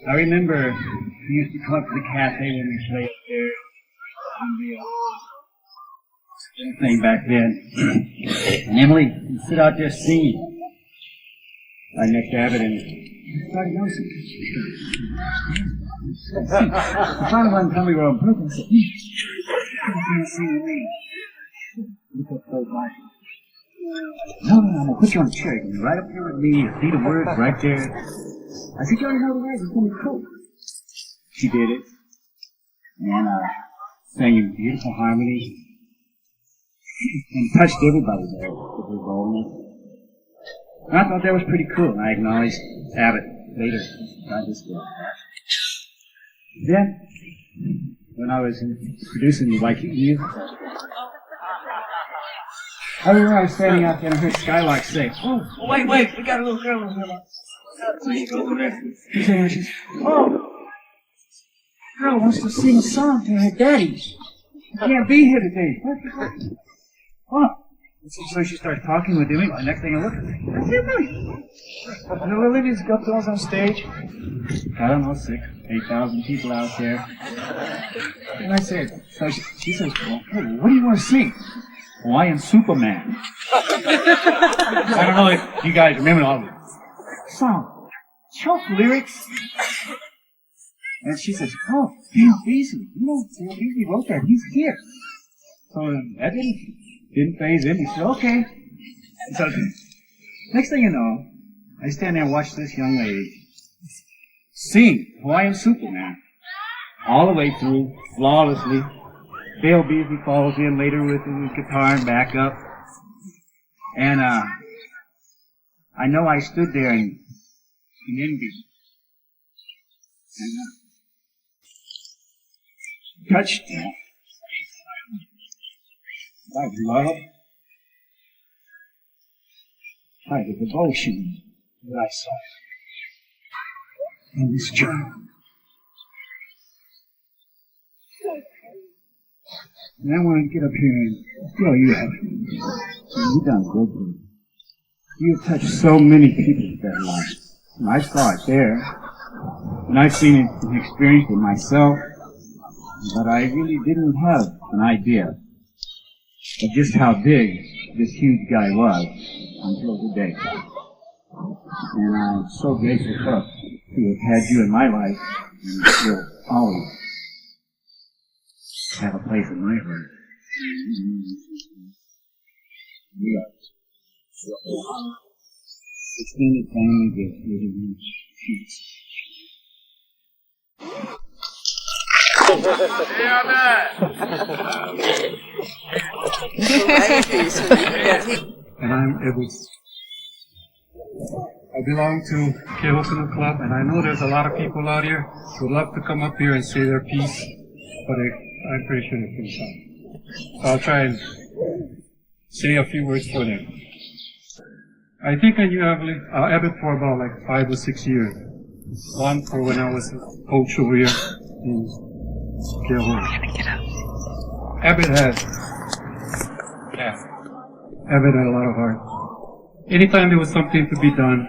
I remember we used to come up to the cafe when we played up there. Thing back then. And Emily would sit out there singing right next to Abbott, and I started noticing. I finally went and told me where I'm broken. I said, you can't sing with me. Look up those lights. No, I'm going to put you on a chair. You're right up here with me. You see the words right there. I said, you already know the words. It's going to be cool. She did it. And sang in beautiful harmony. And touched everybody there with her boldness. And I thought that was pretty cool. And I acknowledged Abbott later. I just did. Then, when I was producing the Waikiki, I remember I was standing out there and I heard Skylark say, "Oh, wait, we got a little girl in here." So she goes over there. She's saying, "Oh, girl wants to sing a song to her daddy. She can't be here today." What? So she starts talking with him. The next thing I look at her, that's everybody. And little Olivia's got those on stage. I don't know, 6,000, 8,000 people out there. And I said, so she says, "Well, what do you want to sing?" "Hawaiian Superman." I don't know if you guys remember all the song. Choke lyrics. And she says, "Oh, Bill Beasley. You know, Bill Beasley wrote that. He's here." So that didn't faze him. He said, "Okay." So next thing you know, I stand there and watch this young lady sing Hawaiian Superman all the way through flawlessly. Bill Beasley follows in later with his guitar and backup. And I know I stood there in envy. And touched by love, by the devotion that I saw in this journal. And I want to get up here and tell you, you've done good. You've touched so many people's their lives. And I saw it there. And I've seen it and experienced it myself. But I really didn't have an idea of just how big this huge guy was until today. And I'm so grateful to have had you in my life, and will always have a place in my heart. Extended family gift really means peace. And I'm Abbott. I belong to Keauhou Club, and I know there's a lot of people out here who would love to come up here and say their piece, but I'm pretty sure they couldn't come. So I'll try and say a few words for them. I think I knew Abbott for about like 5 or 6 years. One for when I was a coach over here in Keauhou. Abbott had a lot of heart. Anytime there was something to be done,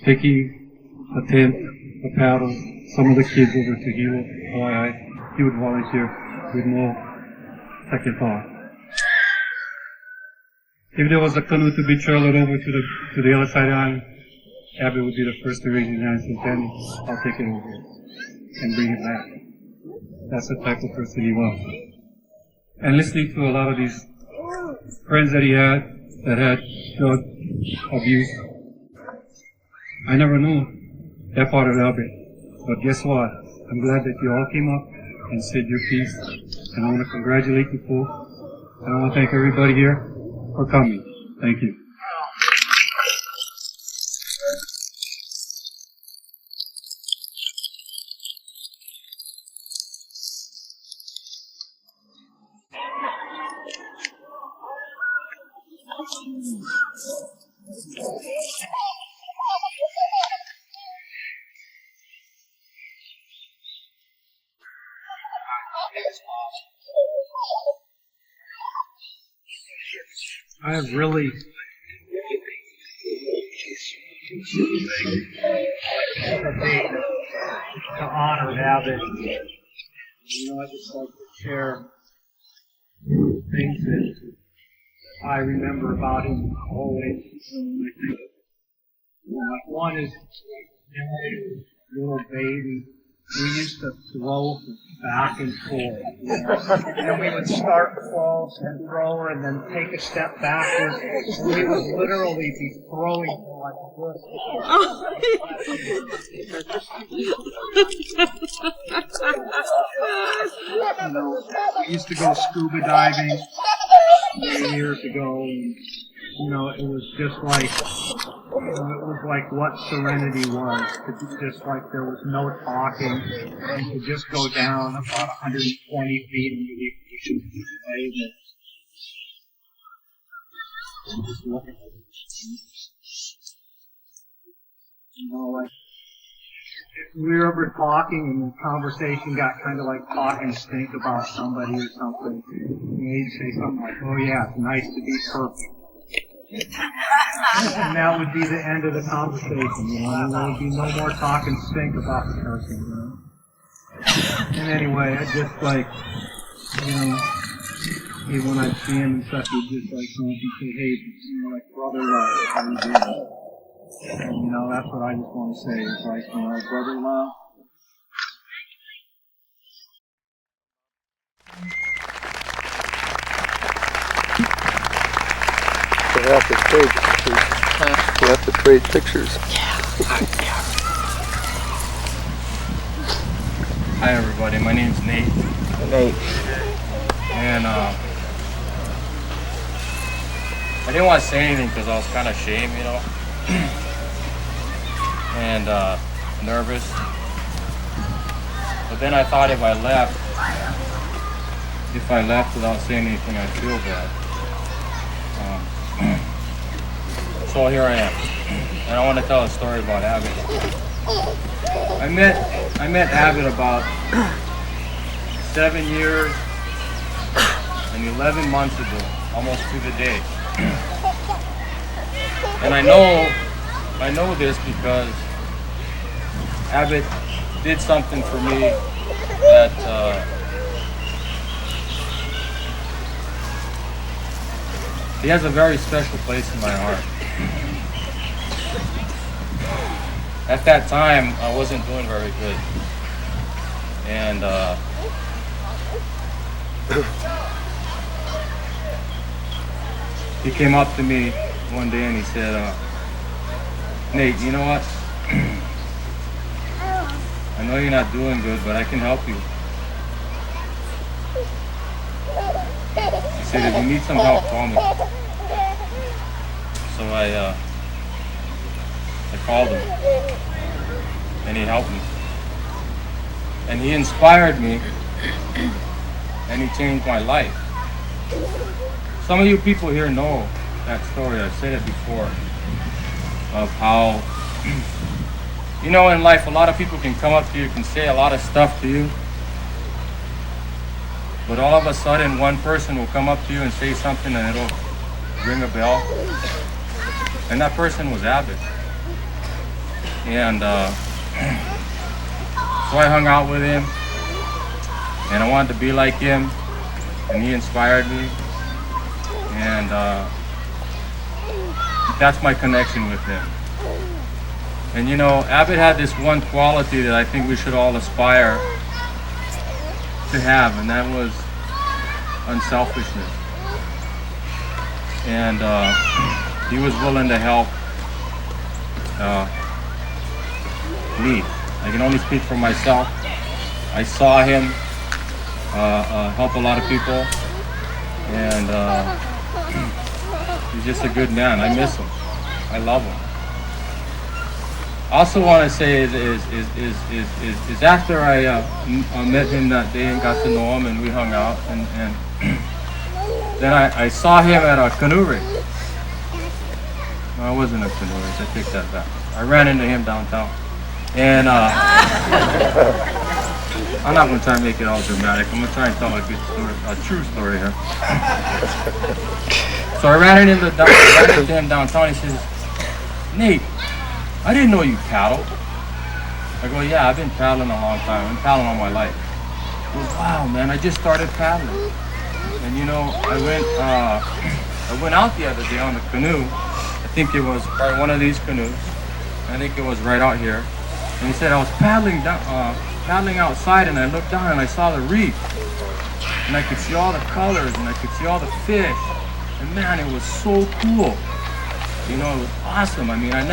taking a tent, a paddle, some of the kids over to Hilo, Hawaii, he would volunteer with no second thought. If there was a canoe to be traveled over to the other side of the island, Abbott would be the first to raise his hand and say, "Danny, I'll take it over and bring it back." That's the type of person he was. And listening to a lot of these friends that he had that had drug abuse, I never knew that part of Abbott. But guess what? I'm glad that you all came up and said your piece. And I want to congratulate you folks. And I want to thank everybody here for coming. Thank you. I have really to honor Abbott. You know, I just like to share things that I remember about him always. One is little baby. We used to throw back and forth. And we would start close and throw and then take a step backwards. And we would literally be throwing like we used to go scuba diving years ago. And, it was just like was like what serenity was. To just like there was no talking, and to just go down about 120 feet into the ocean and just look at it. You know, like if we were ever talking and the conversation got kind of like talk and think about somebody or something, you'd say something like, "Oh yeah, it's nice to be perfect." And that would be the end of the conversation, you know, and there would be no more talk and stink about the person, you know. And anyway, I just like, you know, when I'd see him and stuff, he'd just like come up and say, "Hey, you know, like brother love, how you doing?" And you know, that's what I just want to say, is like, you know, brother love. We have to trade pictures. We have to trade pictures. Hi everybody, my name's Nate. Nate. And I didn't want to say anything because I was kind of ashamed, you know, and nervous. But then I thought if I left without saying anything, I'd feel bad. So here I am, and I want to tell a story about Abbott. I met Abbott about 7 years and 11 months ago, almost to the day. And I know this because Abbott did something for me that he has a very special place in my heart. At that time, I wasn't doing very good. And he came up to me one day and he said, "Nate, you know what? I know you're not doing good, but I can help you." He said, "If you need some help, call me." So I called him, and he helped me. And he inspired me, and he changed my life. Some of you people here know that story. I've said it before, of how, you know, in life, a lot of people can come up to you, can say a lot of stuff to you, but all of a sudden, one person will come up to you and say something and it'll ring a bell. And that person was Abbott. And so I hung out with him, and I wanted to be like him, and he inspired me, and that's my connection with him. And you know, Abbott had this one quality that I think we should all aspire to have, and that was unselfishness. And he was willing to help me. I can only speak for myself. I saw him help a lot of people, and he's just a good man. I miss him. I love him. I also want to say is after I met him that day and got to know him and we hung out, and then I saw him at a canoe race. No, it wasn't a canoe race. I take that back. I ran into him downtown. And I'm not going to try and make it all dramatic. I'm going to try and tell a good story, a true story here. So I ran into him downtown. He says, "Nate, I didn't know you paddled." I go, "Yeah, I've been paddling a long time. I've been paddling all my life." He goes, "Wow, man, I just started paddling." And you know, I went out the other day on the canoe. I think it was probably one of these canoes. I think it was right out here. And he said, I was paddling outside, and I looked down and I saw the reef, and I could see all the colors and I could see all the fish, and man, it was so cool. You know, it was awesome. I mean, I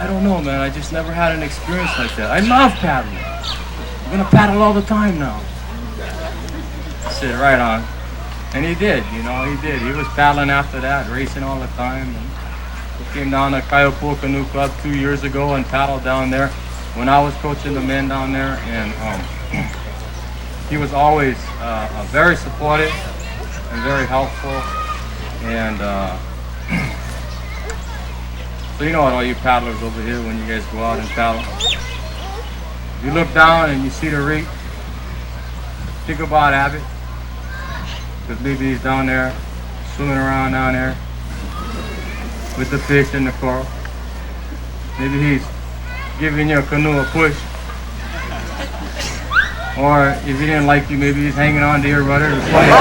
don't know, man, I just never had an experience like that. I love paddling. I'm gonna paddle all the time now. I said, right on. And he did, you know, he did. He was paddling after that, racing all the time. And He came down to Keauhou Canoe Club 2 years ago and paddled down there when I was coaching the men down there, and he was always very supportive and very helpful, and so you know what, all you paddlers over here, when you guys go out and paddle, if you look down and you see the reef, think about Abbott, because maybe he's down there swimming around down there with the fish and the coral. Maybe he's giving your canoe a push. Or if he didn't like you, maybe he's hanging on to your rudder. It's funny.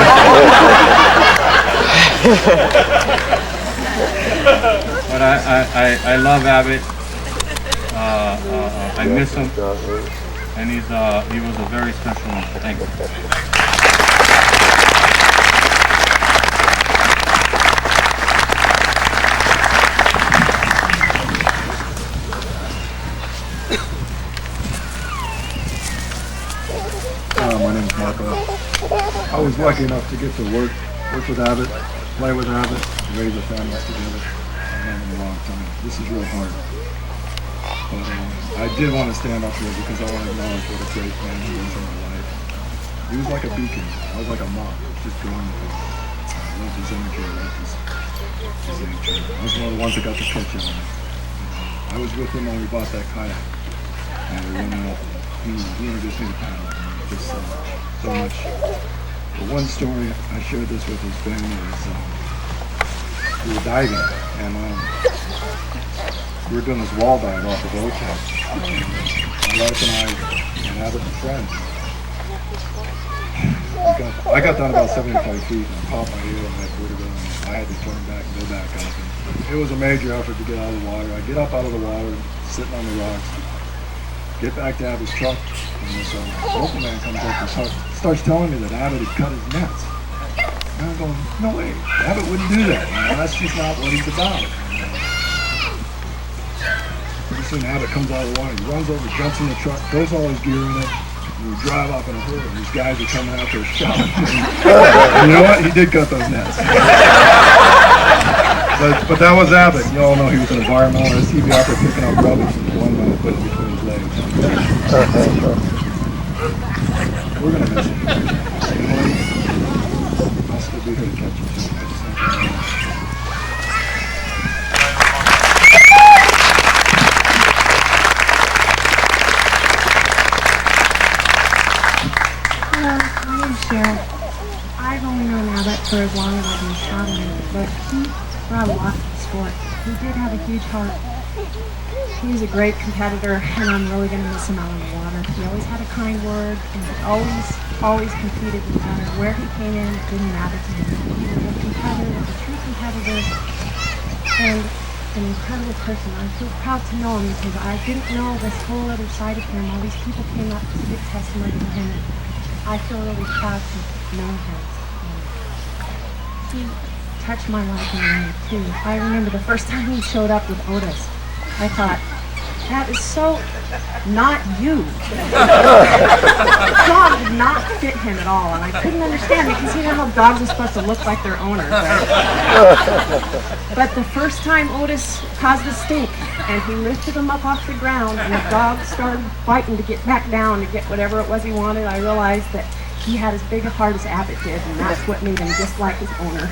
But I love Abbott. I miss him. And he was a very special one. Thank you. My name is Marco. I was lucky enough to get to work with Abbott, play with Abbott, raise a family together. In a long time. This is real hard. But I did want to stand up here because I want to acknowledge what a great man he was in my life. He was like a beacon. I was like a mom, just going with him. I loved his energy. I loved his nature. I was one of the ones that got to catch him. I was with him when we bought that kayak. And we went out. He introduced me to paddle. Just so much. The one story I shared this with his family is we were diving, and we were doing this wall dive off the boat house. My wife and I and Abbott and friends. I got down about 75 feet and I popped my ear and I had vertigo and I had to turn back and go back up. And it was a major effort to get out of the water. I get up out of the water, sitting on the rocks, get back to Abbott's truck, and this local man comes up and starts telling me that Abbott had cut his nets. And I'm going, no way, Abbott wouldn't do that. That's just not what he's about. Pretty soon Abbott comes out of the water, he runs over, jumps in the truck, throws all his gear in it, and we drive off in a hurry. These guys are coming out there shouting. And you know what? He did cut those nets. But that was Abbott. You all know he was an environmentalist. He'd be out there picking up rubbish and the one man put it between his legs. We're going to miss him. I'll still be here to catch him too. Hello, my name's Cheryl. I've only known Abbott for as long as I've been paddling, but he brought a lot to the sport. He did have a huge heart. He was a great competitor, and I'm really going to miss him out on the water. He always had a kind word, and he always competed no matter where he came in. It didn't matter to him. He was a competitor, a true competitor, and an incredible person. I feel proud to know him because I didn't know this whole other side of him. All these people came up to give testimony to him, and I feel really proud to know him. He touched my life in a way too. I remember the first time he showed up with Otis. I thought, that is so not you. The dog did not fit him at all, and I couldn't understand because you know how dogs are supposed to look like their owners, right? But the first time Otis caused a stink, and he lifted him up off the ground, and the dog started fighting to get back down to get whatever it was he wanted, I realized that he had as big a heart as Abbott did, and that's what made him just like his owner.